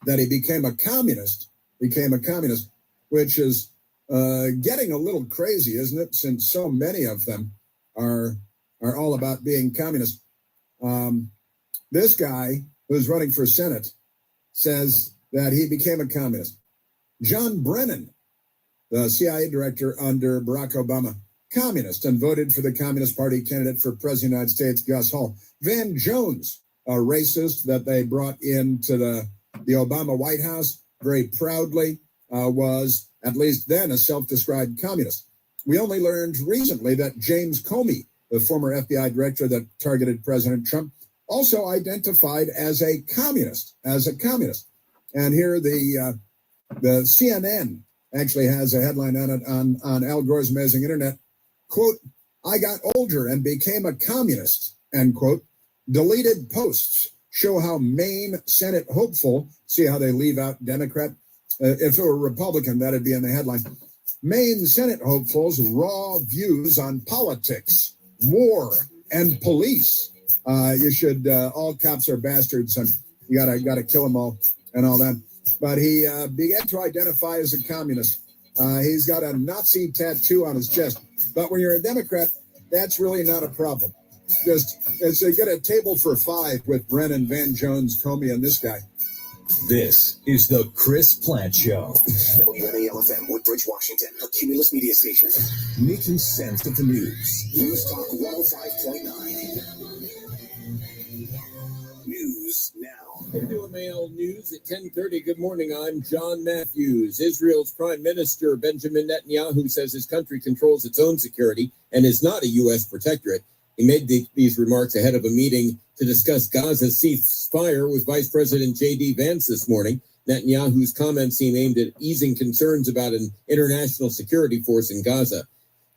that he became a communist, which is getting a little crazy, isn't it? Since so many of them are all about being communist. This guy who's running for Senate says that he became a communist. John Brennan, the CIA director under Barack Obama, communist, and voted for the Communist Party candidate for President of the United States, Gus Hall. Van Jones, a racist that they brought into the Obama White House very proudly, was, at least then, a self-described communist. We only learned recently that James Comey, the former FBI director that targeted President Trump, also identified as a communist. And here the CNN actually has a headline on it on Al Gore's Amazing Internet. Quote, "I got older and became a communist," end quote. Deleted posts show how Maine Senate hopeful, see how they leave out Democrat. If it were Republican, that'd be in the headline. Maine Senate hopefuls' raw views on politics, war, and police. You should, all cops are bastards, and you gotta kill them all and all that. But he began to identify as a communist. He's got a Nazi tattoo on his chest. But when you're a Democrat, that's really not a problem. Just get a table for five with Brennan, Van Jones, Comey, and this guy. This is the Chris Plant Show. WMAL-FM, Woodbridge, Washington, a Cumulus media station. Making sense of the news. News Talk 105.9. News now. WMAL News at 10:30. Good morning. I'm John Matthews. Israel's Prime Minister Benjamin Netanyahu says his country controls its own security and is not a U.S. protectorate. He made these remarks ahead of a meeting to discuss Gaza's ceasefire with Vice President J.D. Vance this morning. Netanyahu's comments seem aimed at easing concerns about an international security force in Gaza.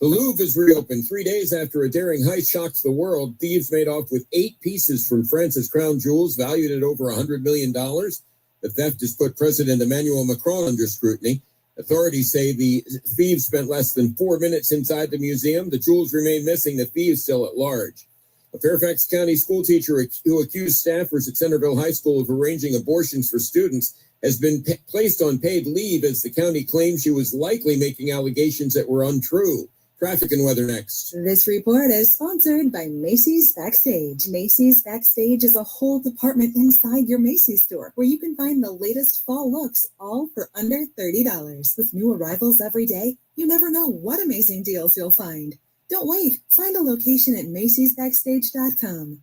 The Louvre is reopened 3 days after a daring heist shocked the world. Thieves made off with 8 pieces from France's crown jewels, valued at over $100 million. The theft has put President Emmanuel Macron under scrutiny. Authorities say the thieves spent less than 4 minutes inside the museum. The jewels remain missing. The thieves still at large. A Fairfax County school teacher who accused staffers at Centerville High School of arranging abortions for students has been placed on paid leave as the county claims she was likely making allegations that were untrue. Traffic and weather next. This report is sponsored by Macy's Backstage. Macy's Backstage is a whole department inside your Macy's store where you can find the latest fall looks, all for under $30. With new arrivals every day, you never know what amazing deals you'll find. Don't wait. Find a location at Macy'sBackstage.com.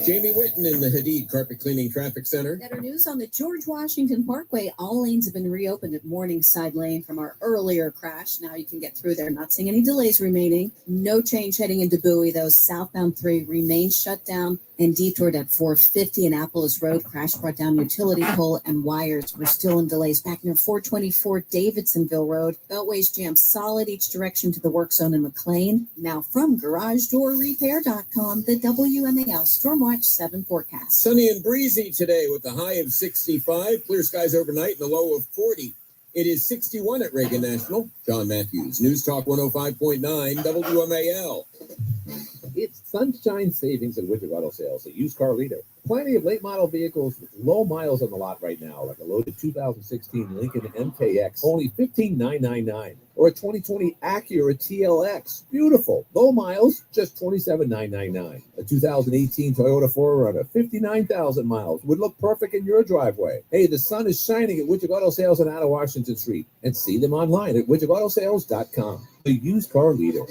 Jamie Whitten in the Hadid Carpet Cleaning Traffic Center. Better news on the George Washington Parkway. All lanes have been reopened at Morningside Lane from our earlier crash. Now you can get through there. Not seeing any delays remaining. No change heading into Bowie, though. Southbound 3 remains shut down and detoured at 450 and Apples Road. Crash brought down utility pole and wires. We're still in delays back near 424 Davidsonville Road. Beltways jammed solid each direction to the work zone in McLean. Now from GarageDoorRepair.com, the WMAL Stormwatch 7 forecast. Sunny and breezy today with a high of 65. Clear skies overnight and a low of 40. It is 61 at Reagan National. John Matthews, News Talk 105.9 WMAL. It's sunshine savings at Widget Auto Sales, a used car leader. Plenty of late model vehicles with low miles on the lot right now, like a loaded 2016 Lincoln MKX, only $15,999, or a 2020 Acura TLX, beautiful, low miles, just $27,999. A 2018 Toyota 4Runner, 59,000 miles, would look perfect in your driveway. Hey, the sun is shining at Widget Auto Sales on out of Washington Street, and see them online at widgetautosales.com. The used car leader.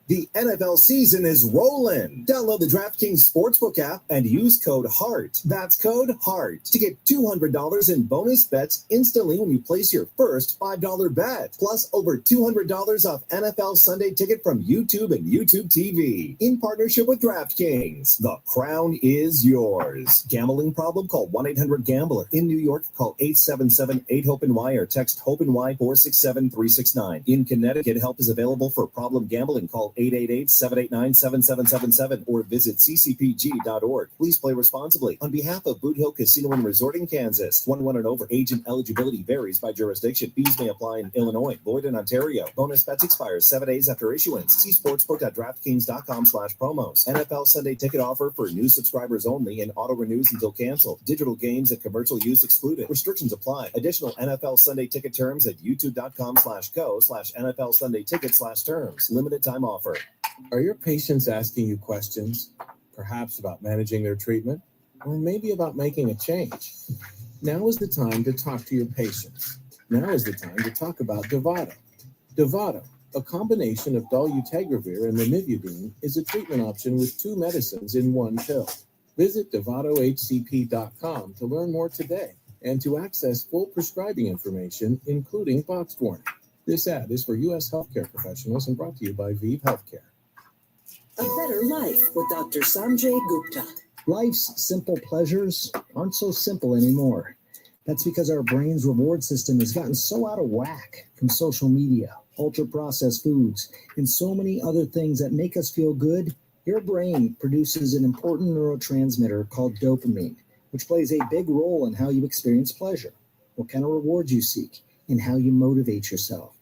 The NFL season is rolling. Download the DraftKings Sportsbook app and use code HEART. That's code HEART to get $200 in bonus bets instantly when you place your first $5 bet. Plus over $200 off NFL Sunday Ticket from YouTube and YouTube TV. In partnership with DraftKings, the crown is yours. Gambling problem? Call 1-800-GAMBLER. In New York, call 877-8-HOPE-NY or text HOPE-NY 467-369. In Connecticut, help is available for problem gambling. Call 888-789-7777 or visit ccpg.org. Please play responsibly. On behalf of Boot Hill Casino and Resort in Kansas, 21 and over. Agent eligibility varies by jurisdiction. Fees may apply in Illinois, void in Ontario. Bonus bets expires 7 days after issuance. See sportsbook.draftkings.com/promos. NFL Sunday ticket offer for new subscribers only and auto renews until canceled. Digital games and commercial use excluded. Restrictions apply. Additional NFL Sunday ticket terms at youtube.com/go/NFL Sunday ticket/terms. Limited time offer. Are your patients asking you questions, perhaps about managing their treatment, or maybe about making a change? Now is the time to talk to your patients. Now is the time to talk about Dovato. Dovato, a combination of dolutegravir and lamivudine, is a treatment option with 2 medicines in 1 pill. Visit DovatoHCP.com to learn more today and to access full prescribing information, including boxed warning. This ad is for U.S. healthcare professionals and brought to you by ViiV Healthcare. A Better Life with Dr. Sanjay Gupta. Life's simple pleasures aren't so simple anymore. That's because our brain's reward system has gotten so out of whack from social media, ultra-processed foods, and so many other things that make us feel good. Your brain produces an important neurotransmitter called dopamine, which plays a big role in how you experience pleasure, what kind of rewards you seek, and how you motivate yourself.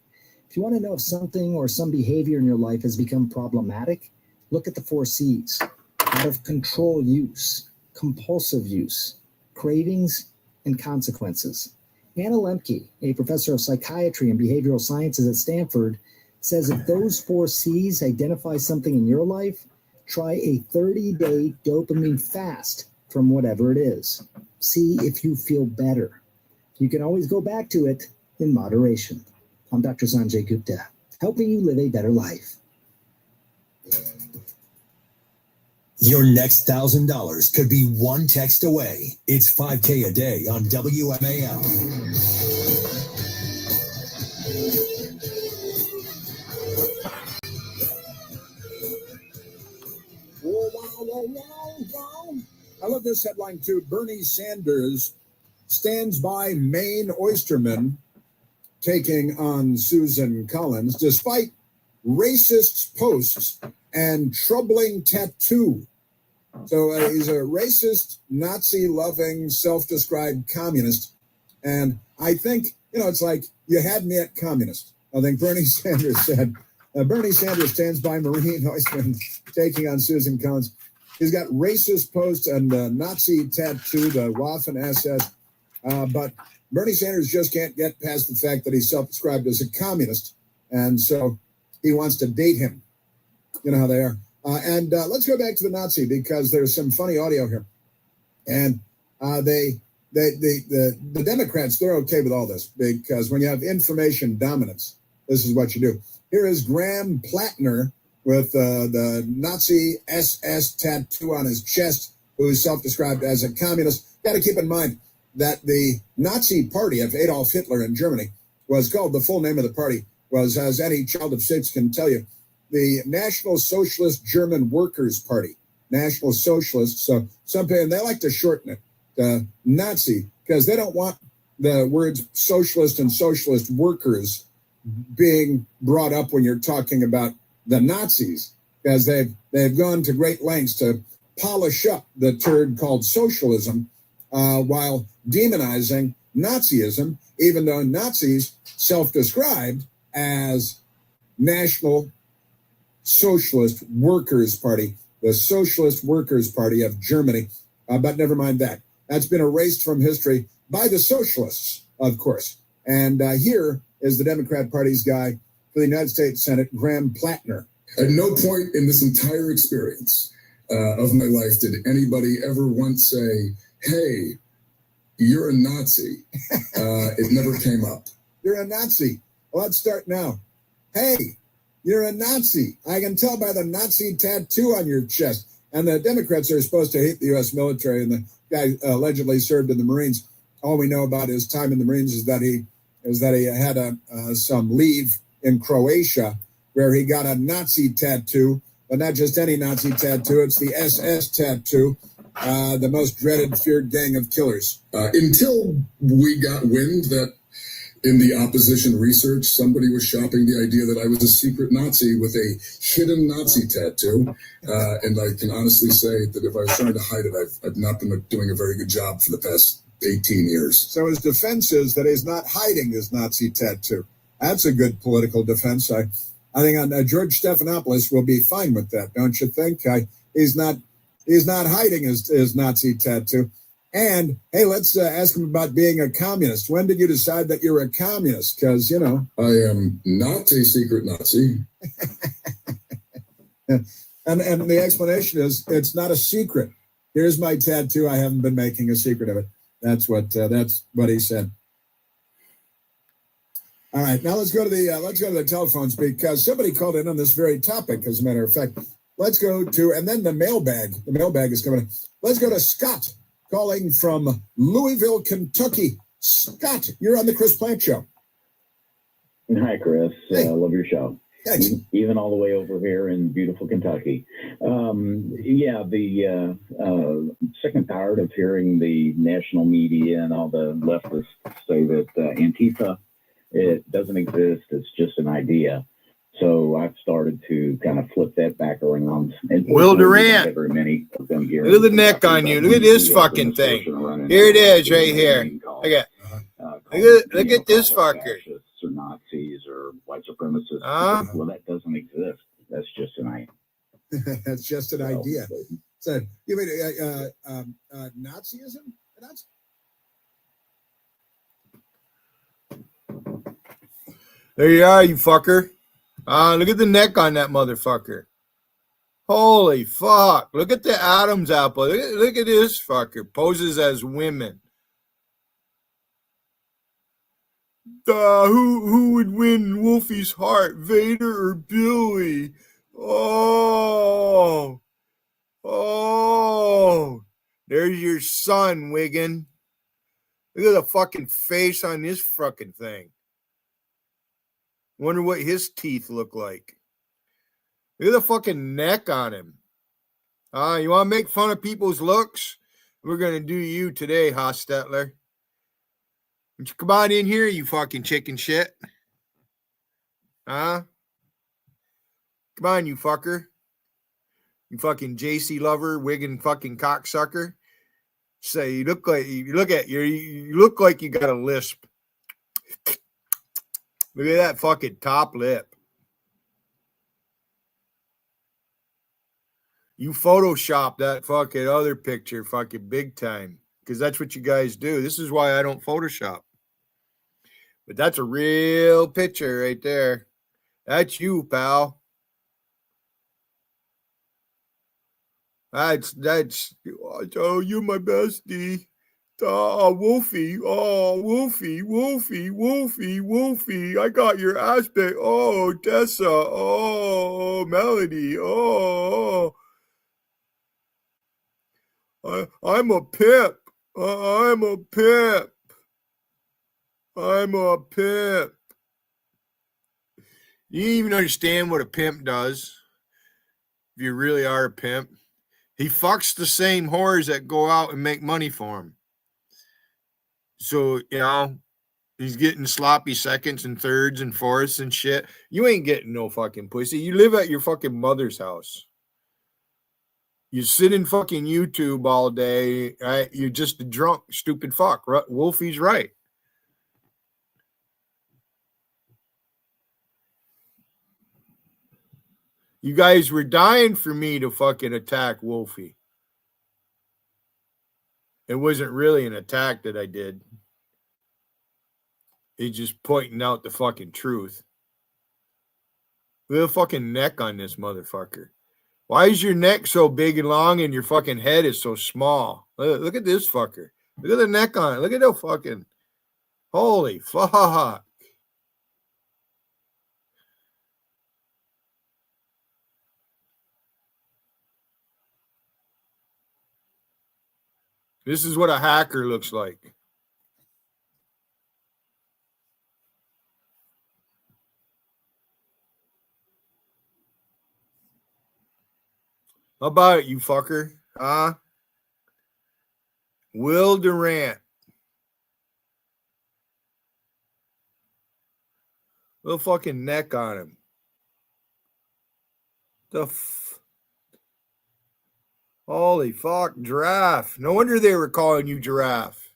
If you want to know if something or some behavior in your life has become problematic, look at the 4 C's: out of control use, compulsive use, cravings, and consequences. Anna Lemke, a professor of psychiatry and behavioral sciences at Stanford, says if those 4 C's identify something in your life, try a 30-day dopamine fast from whatever it is. See if you feel better. You can always go back to it in moderation. I'm Dr. Sanjay Gupta, helping you live a better life. Your next $1,000 could be one text away. It's 5K a day on WMAL. I love this headline too. Bernie Sanders stands by Maine oysterman taking on Susan Collins despite racist posts and troubling tattoo. So he's a racist, Nazi-loving, self-described communist. And I think, it's like, you had me at communist. I think Bernie Sanders said. Bernie Sanders stands by Marine oysterman taking on Susan Collins. He's got racist posts and Nazi tattoo, the Waffen SS. But Bernie Sanders just can't get past the fact that he's self-described as a communist. And so he wants to date him. You know how they are. And let's go back to the Nazi because there's some funny audio here. And the Democrats, they're okay with all this because when you have information dominance, this is what you do. Here is Graham Plattner with the Nazi SS tattoo on his chest, who's self-described as a communist. Got to keep in mind that the Nazi party of Adolf Hitler in Germany was called, the full name of the party was, as any child of 6 can tell you, the National Socialist German Workers' Party. National Socialists. So and they like to shorten it to Nazi because they don't want the words socialist and socialist workers being brought up when you're talking about the Nazis, because they've gone to great lengths to polish up the turd called socialism while demonizing Nazism, even though Nazis self-described as National Socialist Workers' Party, the Socialist Workers' Party of Germany. But never mind that. That's been erased from history by the socialists, of course. And here is the Democrat Party's guy for the United States Senate, Graham Plattner. At no point in this entire experience of my life did anybody ever once say, hey, you're a Nazi. It never came up. You're a Nazi. Well, let's start now. Hey, you're a Nazi. I can tell by the Nazi tattoo on your chest. And the Democrats are supposed to hate the U.S. military, and the guy allegedly served in the Marines. All we know about his time in the Marines is that he had some leave in Croatia where he got a Nazi tattoo, but not just any Nazi tattoo. It's the SS tattoo, the most dreaded, feared gang of killers. Until we got wind that In the opposition research, somebody was shopping the idea that I was a secret Nazi with a hidden Nazi tattoo. And I can honestly say that if I was trying to hide it, I've not been doing a very good job for the past 18 years. So his defense is that he's not hiding his Nazi tattoo. That's a good political defense. I think George Stephanopoulos will be fine with that, don't you think? He's not hiding his Nazi tattoo. And, hey, let's ask him about being a communist. When did you decide that you're a communist? Because, you know. I am not a secret Nazi. And the explanation is it's not a secret. Here's my tattoo. I haven't been making a secret of it. That's what he said. All right, now let's go to the telephones because somebody called in on this very topic. As a matter of fact, let's go to and then the mailbag. The mailbag is coming in. Let's go to Scott calling from Louisville, Kentucky. Scott, you're on the Chris Plant Show. Hi, Chris. Hey. Love your show. Thanks. Even all the way over here in beautiful Kentucky. Sick and tired of hearing the national media and all the leftists say that Antifa, it doesn't exist. It's just an idea. So I've started to kind of flip that back around. And Will Durant, very many of them here. look at the neck on you. Look at this fucking thing. Here it is, right here. Look at this fucker. Or Nazis or white supremacists. Well, that doesn't exist. That's just an idea. That's just an idea. So you mean Nazism? There you are, you fucker. Look at the neck on that motherfucker. Holy fuck. Look at the Adam's apple. Look at this fucker. Poses as women. Who would win Wolfie's heart, Vader or Billy? Oh, there's your son, Wiggin. Look at the fucking face on this fucking thing. Wonder what his teeth look like. Look at the fucking neck on him. You want to make fun of people's looks? We're going to do you today, Hostetler. Come on in here, you fucking chicken shit. Come on, you fucker. You fucking JC lover, Wiggin fucking cocksucker. Say you look like you look like you got a lisp. Look at that fucking top lip. You Photoshop that fucking other picture fucking big time. Because that's what you guys do. This is why I don't Photoshop. But that's a real picture right there. That's you, pal. That's oh, you're my bestie. Wolfie. Oh, Wolfie. I got your aspect. Oh, Tessa. Oh, Melody. Oh. I'm a pimp. I'm a pimp. You even understand what a pimp does? If you really are a pimp, he fucks the same whores that go out and make money for him. So, he's getting sloppy seconds and thirds and fourths and shit. You ain't getting no fucking pussy. You live at your fucking mother's house. You sit in fucking YouTube all day, right? You're just a drunk, stupid fuck. Wolfie's right. You guys were dying for me to fucking attack Wolfie. It wasn't really an attack that I did. It's just pointing out the fucking truth. Look at the fucking neck on this motherfucker. Why is your neck so big and long and your fucking head is so small? Look at this fucker. Look at the neck on it. Look at the fucking... Holy fuck. This is what a hacker looks like. How about it, you fucker? Will Durant. Little fucking neck on him. Holy fuck, giraffe. No wonder they were calling you giraffe.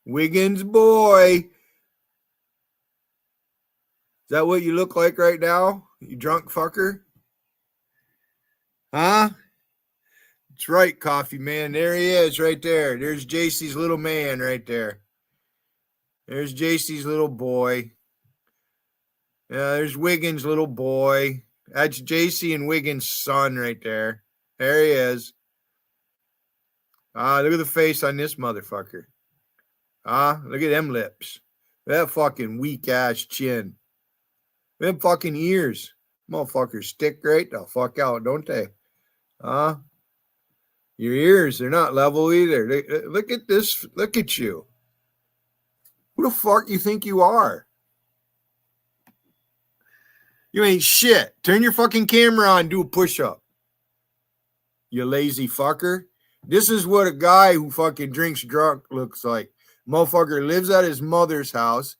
Wiggins boy. Is that what you look like right now? You drunk fucker? Huh? That's right, coffee man. There he is right there. There's JC's little man right there. There's JC's little boy. Yeah, there's Wiggins' little boy. That's JC and Wiggins' son right there. There he is. Look at the face on this motherfucker. Look at them lips. That fucking weak ass chin. Them fucking ears. Motherfuckers stick right the fuck out, don't they? Your ears, they're not level either. Look at this. Look at you. Who the fuck you think you are? You ain't shit. Turn your fucking camera on and do a push-up. You lazy fucker. This is what a guy who fucking drinks drunk looks like. Motherfucker lives at his mother's house.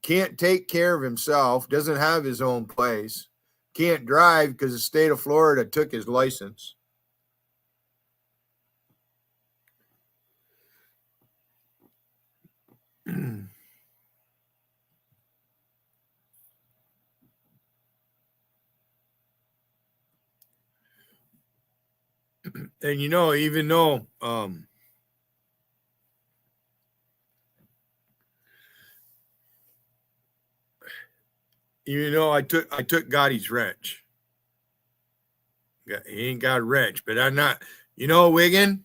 Can't take care of himself. Doesn't have his own place. Can't drive because the state of Florida took his license. And even though I took Gotti's wrench. He ain't got a wrench, but I'm not. Wiggin,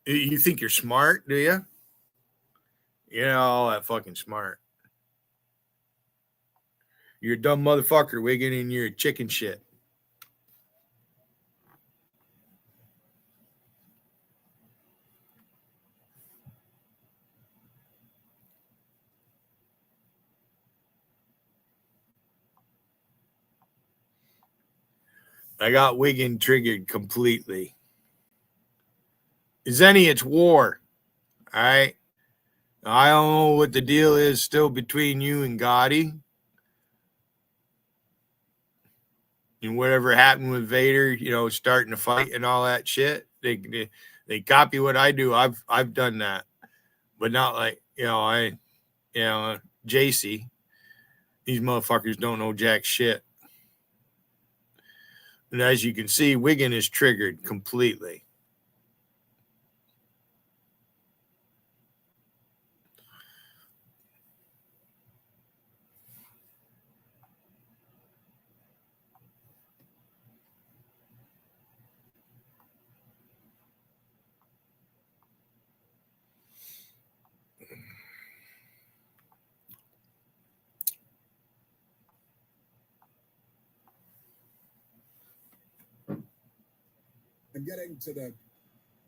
you think you're smart, do you? You're not all that fucking smart. You're a dumb motherfucker, Wiggin, and you're a chicken shit. I got Wiggin triggered completely. Zenny, it's war. All right. I don't know what the deal is still between you and Gotti. And whatever happened with Vader, starting to fight and all that shit. They copy what I do. I've done that. But not like, JC. These motherfuckers don't know jack shit. And as you can see, Wiggin is triggered completely. I'm getting to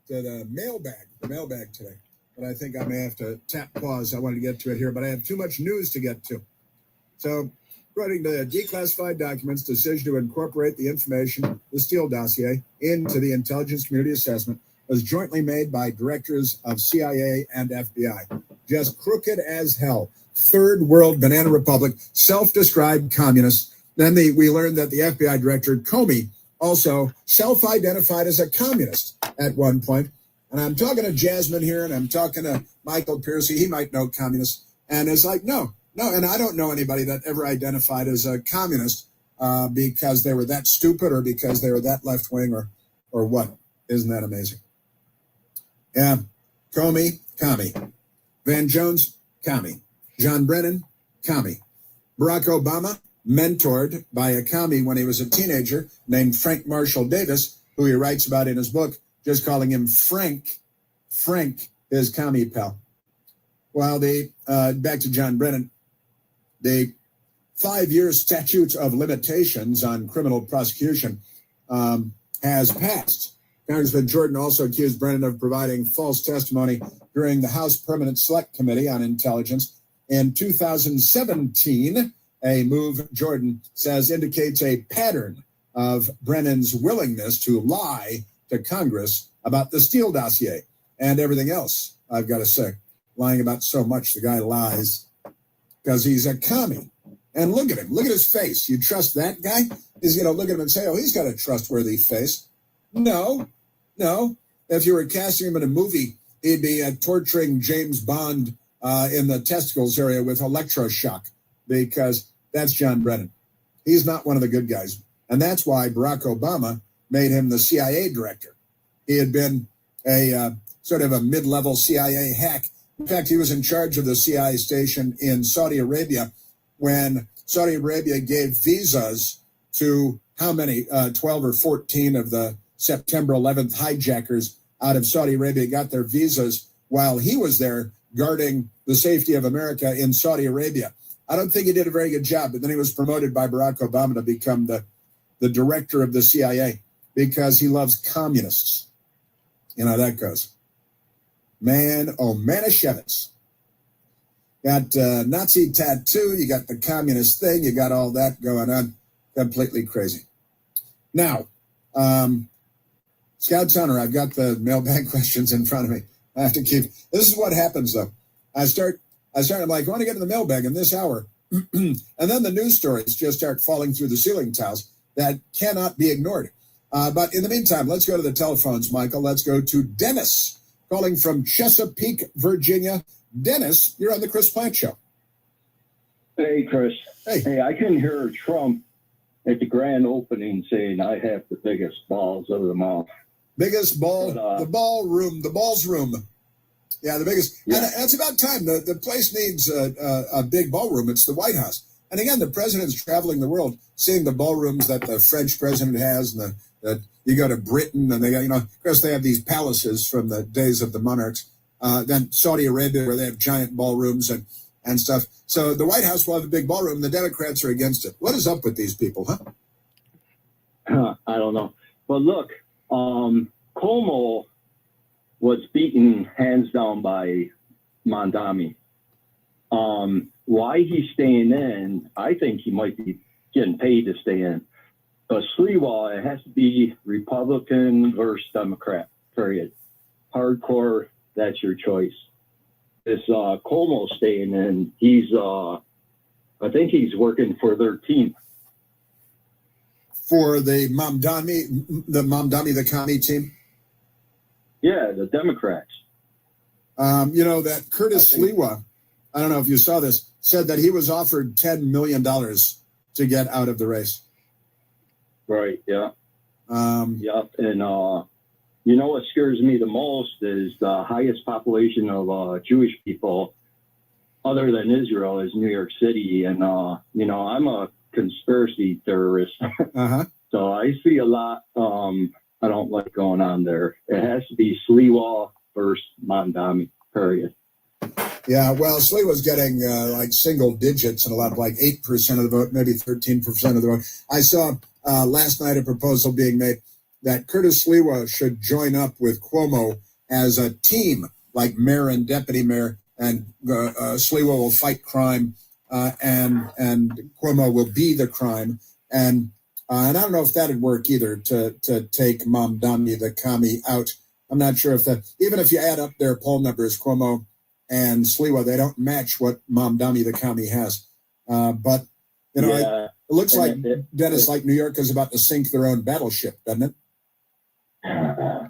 the mailbag today, but I think I may have to tap pause. I wanted to get to it here, but I have too much news to get to. So, according to the declassified documents, decision to incorporate the information, the Steele dossier, into the intelligence community assessment was jointly made by directors of CIA and FBI. Just crooked as hell. Third world banana republic, self-described communists. Then we learned that the FBI director, Comey, also self-identified as a communist at one point. And I'm talking to Jasmine here, and I'm talking to Michael Piercy. He might know communists. And it's like, no. And I don't know anybody that ever identified as a communist because they were that stupid or because they were that left-wing or what. Isn't that amazing? Yeah. Comey, commie. Van Jones, commie. John Brennan, commie. Barack Obama, mentored by a commie when he was a teenager named Frank Marshall Davis, who he writes about in his book, just calling him Frank. Frank, his commie pal. Well, back to John Brennan, the 5-year statute of limitations on criminal prosecution has passed. Congressman Jordan also accused Brennan of providing false testimony during the House Permanent Select Committee on Intelligence in 2017. A move, Jordan says, indicates a pattern of Brennan's willingness to lie to Congress about the Steele dossier. and everything else, I've got to say. Lying about so much, the guy lies because he's a commie. And look at him. Look at his face. You trust that guy? Look at him and say, oh, he's got a trustworthy face. No. If you were casting him in a movie, he'd be torturing James Bond in the testicles area with electroshock, because that's John Brennan. He's not one of the good guys. And that's why Barack Obama made him the CIA director. He had been a sort of a mid-level CIA hack. In fact, he was in charge of the CIA station in Saudi Arabia when Saudi Arabia gave visas to how many? 12 or 14 of the September 11th hijackers out of Saudi Arabia got their visas while he was there guarding the safety of America in Saudi Arabia. I don't think he did a very good job, but then he was promoted by Barack Obama to become the director of the CIA because he loves communists. You know how that goes. Man, oh, Manischewitz. Got Nazi tattoo, you got the communist thing, you got all that going on. Completely crazy. Now, Scout Hunter, I've got the mailbag questions in front of me. I have to keep, this is what happens though. I'm like, I want to get to the mailbag in this hour. And then the news stories just start falling through the ceiling tiles that cannot be ignored. But in the meantime, let's go to the telephones, Michael. Let's go to Dennis, calling from Chesapeake, Virginia. Dennis, you're on the Chris Plant Show. Hey, Chris. Hey, I can hear Trump at the grand opening saying, I have the biggest balls of them all. Biggest ball, the ball's room. Yeah, the biggest. Yeah. And that's about time. The place needs a big ballroom. It's the White House. And again, the president's traveling the world, seeing the ballrooms that the French president has, and that you go to Britain, and they got, of course, they have these palaces from the days of the monarchs. Then Saudi Arabia, where they have giant ballrooms and stuff. So the White House will have a big ballroom. The Democrats are against it. What is up with these people, huh? I don't know. But look, Cuomo was beaten hands down by Mondami. Why he's staying in, I think he might be getting paid to stay in. But Sliwa, it has to be Republican versus Democrat, period. Hardcore, that's your choice. This Cuomo staying in, he's, I think he's working for their team. For the Mamdani, the commie team? Yeah, the Democrats. That Curtis Sliwa, I don't know if you saw this, said that he was offered $10 million to get out of the race. Right, yeah. Yep, and what scares me the most is the highest population of Jewish people other than Israel is New York City. And, I'm a conspiracy theorist. So I see a lot I don't like going on there. It has to be Sliwa versus Mondami, period. Yeah, well, Sliwa's getting like single digits and a lot of like 8% of the vote, maybe 13% of the vote. I saw last night a proposal being made that Curtis Sliwa should join up with Cuomo as a team, like mayor and deputy mayor, and Sliwa will fight crime, and Cuomo will be the crime. And I don't know if that'd work either to take Mamdani, the commie, out. I'm not sure if that, even if you add up their poll numbers, Cuomo and Sliwa, they don't match what Mamdani, the commie, has. But it looks like Dennis, like New York, is about to sink their own battleship, doesn't it?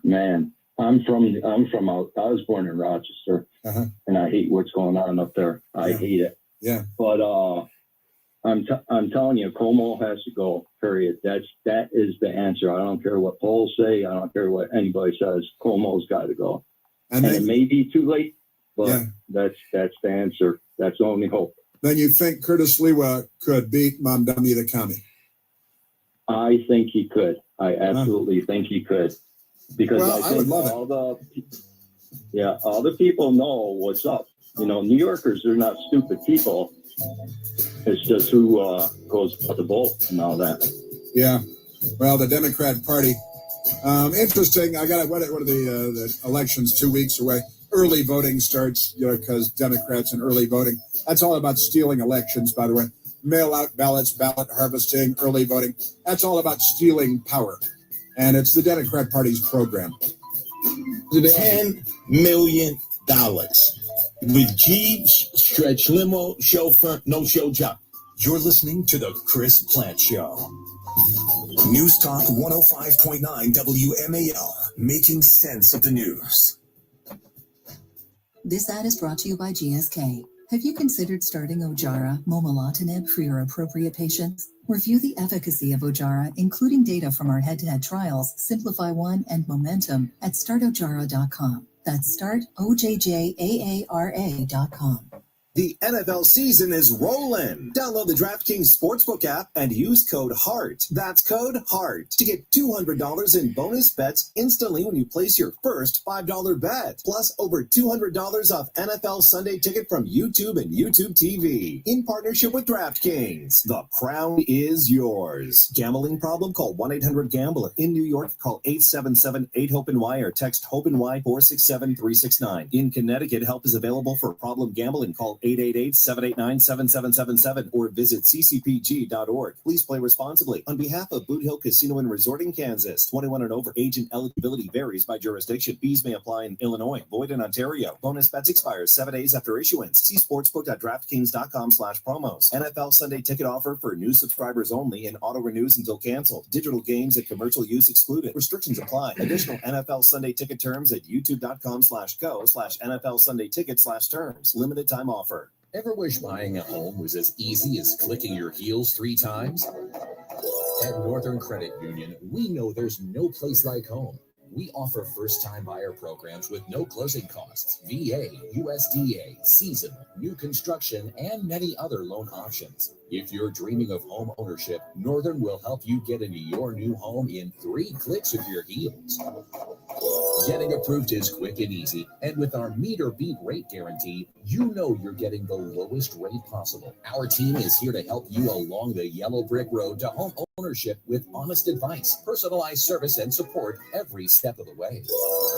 Man, I was born in Rochester, and I hate what's going on up there. I hate it. Yeah. But I'm telling you, Cuomo has to go, period. That is the answer. I don't care what polls say. I don't care what anybody says. Cuomo's got to go. And it may be too late, but that's the answer. That's the only hope. Then you think Curtis Sliwa could beat Mamdani, the commie? I think he could. I absolutely think he could. Because I think all the people know what's up. New Yorkers, they're not stupid people. It's just who goes to vote and all that. Yeah. Well, the Democrat Party. Interesting. I got what are the elections 2 weeks away. Early voting starts, because Democrats and early voting. That's all about stealing elections, by the way. Mail-out ballots, ballot harvesting, early voting. That's all about stealing power. And it's the Democrat Party's program. million. With Jeeves, stretch limo, chauffeur, no show job. You're listening to The Chris Plant Show. News Talk 105.9 WMAL, making sense of the news. This ad is brought to you by GSK. Have you considered starting Ojjaara momelotinib for your appropriate patients? Review the efficacy of Ojjaara, including data from our head-to-head trials, Simplify One and Momentum, at startojjaara.com. That's startojjaara.com. The NFL season is rolling. Download the DraftKings Sportsbook app and use code HEART. That's code HEART to get $200 in bonus bets instantly when you place your first $5 bet. Plus over $200 off NFL Sunday Ticket from YouTube and YouTube TV. In partnership with DraftKings, the crown is yours. Gambling problem? Call 1-800-GAMBLER. In New York, call 877-8-HOPE-NY or text HOPE-NY 467-369. In Connecticut, help is available for problem gambling. Call 888-789-7777 or visit ccpg.org. Please play responsibly. On behalf of Boot Hill Casino and Resort in Kansas, 21 and over. Agent eligibility varies by jurisdiction. Fees may apply in Illinois. Void in Ontario. Bonus bets expires 7 days after issuance. See sportsbook.draftkings.com/promos. NFL Sunday Ticket offer for new subscribers only and auto renews until canceled. Digital games and commercial use excluded. Restrictions apply. Additional NFL Sunday Ticket terms at youtube.com/go/NFL Sunday Ticket/terms. Limited time offer. Ever wish buying a home was as easy as clicking your heels 3 times? At Northern Credit Union, we know there's no place like home. We offer first-time buyer programs with no closing costs, VA, USDA, seasonal, new construction, and many other loan options. If you're dreaming of home ownership, Northern will help you get into your new home in 3 clicks of your heels. Getting approved is quick and easy, and with our meet or beat rate guarantee, you know you're getting the lowest rate possible. Our team is here to help you along the yellow brick road to home ownership with honest advice, personalized service, and support every step of the way.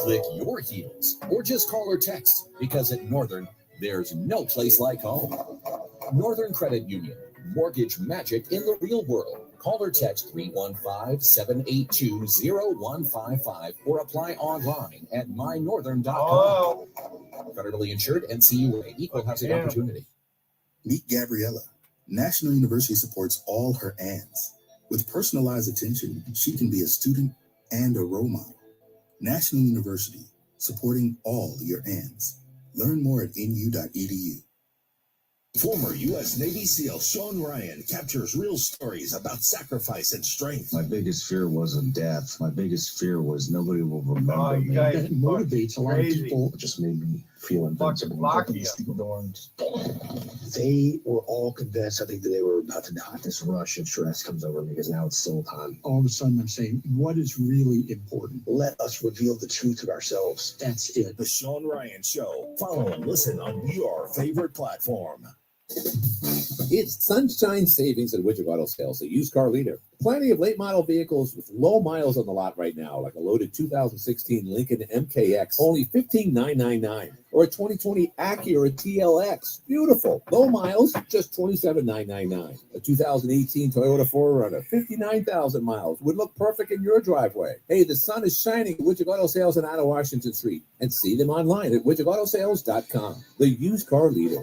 Click your heels or just call or text, because at Northern, there's no place like home. Northern Credit Union, mortgage magic in the real world. Call or text 315-782-0155 or apply online at mynorthern.com. Federally insured, NCUA, equal housing opportunity. Meet Gabriella. National University supports all her ANDs. With personalized attention, she can be a student and a role model. National University, supporting all your ANDs. Learn more at nu.edu. Former U.S. Navy SEAL Sean Ryan captures real stories about sacrifice and strength. My biggest fear wasn't death. My biggest fear was nobody will remember me. That motivates a lot of people. It just made me feel invincible. They were all convinced, I think, that they were about to die. This rush of stress comes over me because now it's soul time. All of a sudden, I'm saying, what is really important? Let us reveal the truth of ourselves. That's it. The Sean Ryan Show. Follow and listen on your favorite platform. It's sunshine savings at Widget Auto Sales, a used car leader. Plenty of late model vehicles with low miles on the lot right now, like a loaded 2016 Lincoln MKX, only $15,999, or a 2020 Acura TLX. Beautiful. Low miles, just $27,999. A 2018 Toyota 4Runner, 59,000 miles, would look perfect in your driveway. Hey, the sun is shining at Widget Auto Sales on Out of Washington Street, and see them online at widgetautosales.com. The used car leader.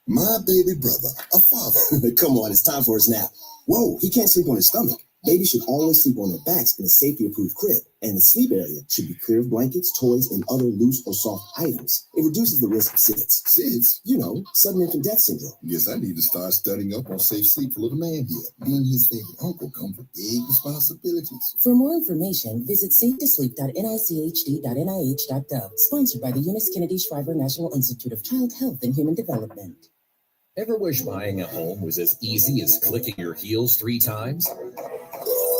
My baby brother, a father. Come on, it's time for his nap. Whoa, he can't sleep on his stomach. Babies should always sleep on their backs in a safety-approved crib, and the sleep area should be clear of blankets, toys, and other loose or soft items. It reduces the risk of SIDS. SIDS? You know, sudden infant death syndrome. Yes, I need to start studying up on safe sleep for little man here. Being his favorite uncle comes with big responsibilities. For more information, visit safetosleep.nicahd.nih.gov. Sponsored by the Eunice Kennedy Shriver National Institute of Child Health and Human Development. Ever wish buying a home was as easy as clicking your heels 3 times?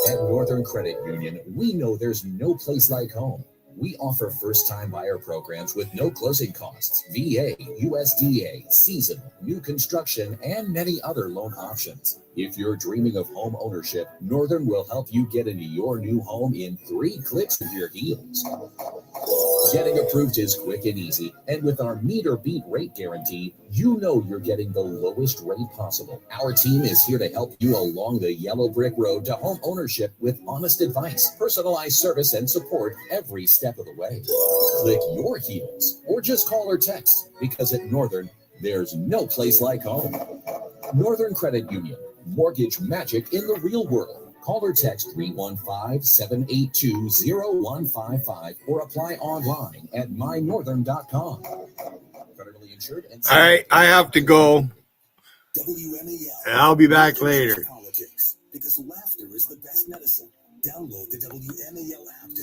At Northern Credit Union, we know there's no place like home. We offer first-time buyer programs with no closing costs, VA, USDA, seasonal, new construction, and many other loan options. If you're dreaming of home ownership, Northern will help you get into your new home in 3 clicks of your heels. Getting approved is quick and easy, and with our meet or beat rate guarantee, you know you're getting the lowest rate possible. Our team is here to help you along the yellow brick road to home ownership with honest advice, personalized service, and support every step of the way. Click your heels or just call or text, because at Northern, there's no place like home. Northern Credit Union, mortgage magic in the real world. Call or text 315-782-0155 or apply online at mynorthern.com. Federally insured and All right, I have to go. And I'll be back later. Because laughter is the best medicine. Download the WMAL app to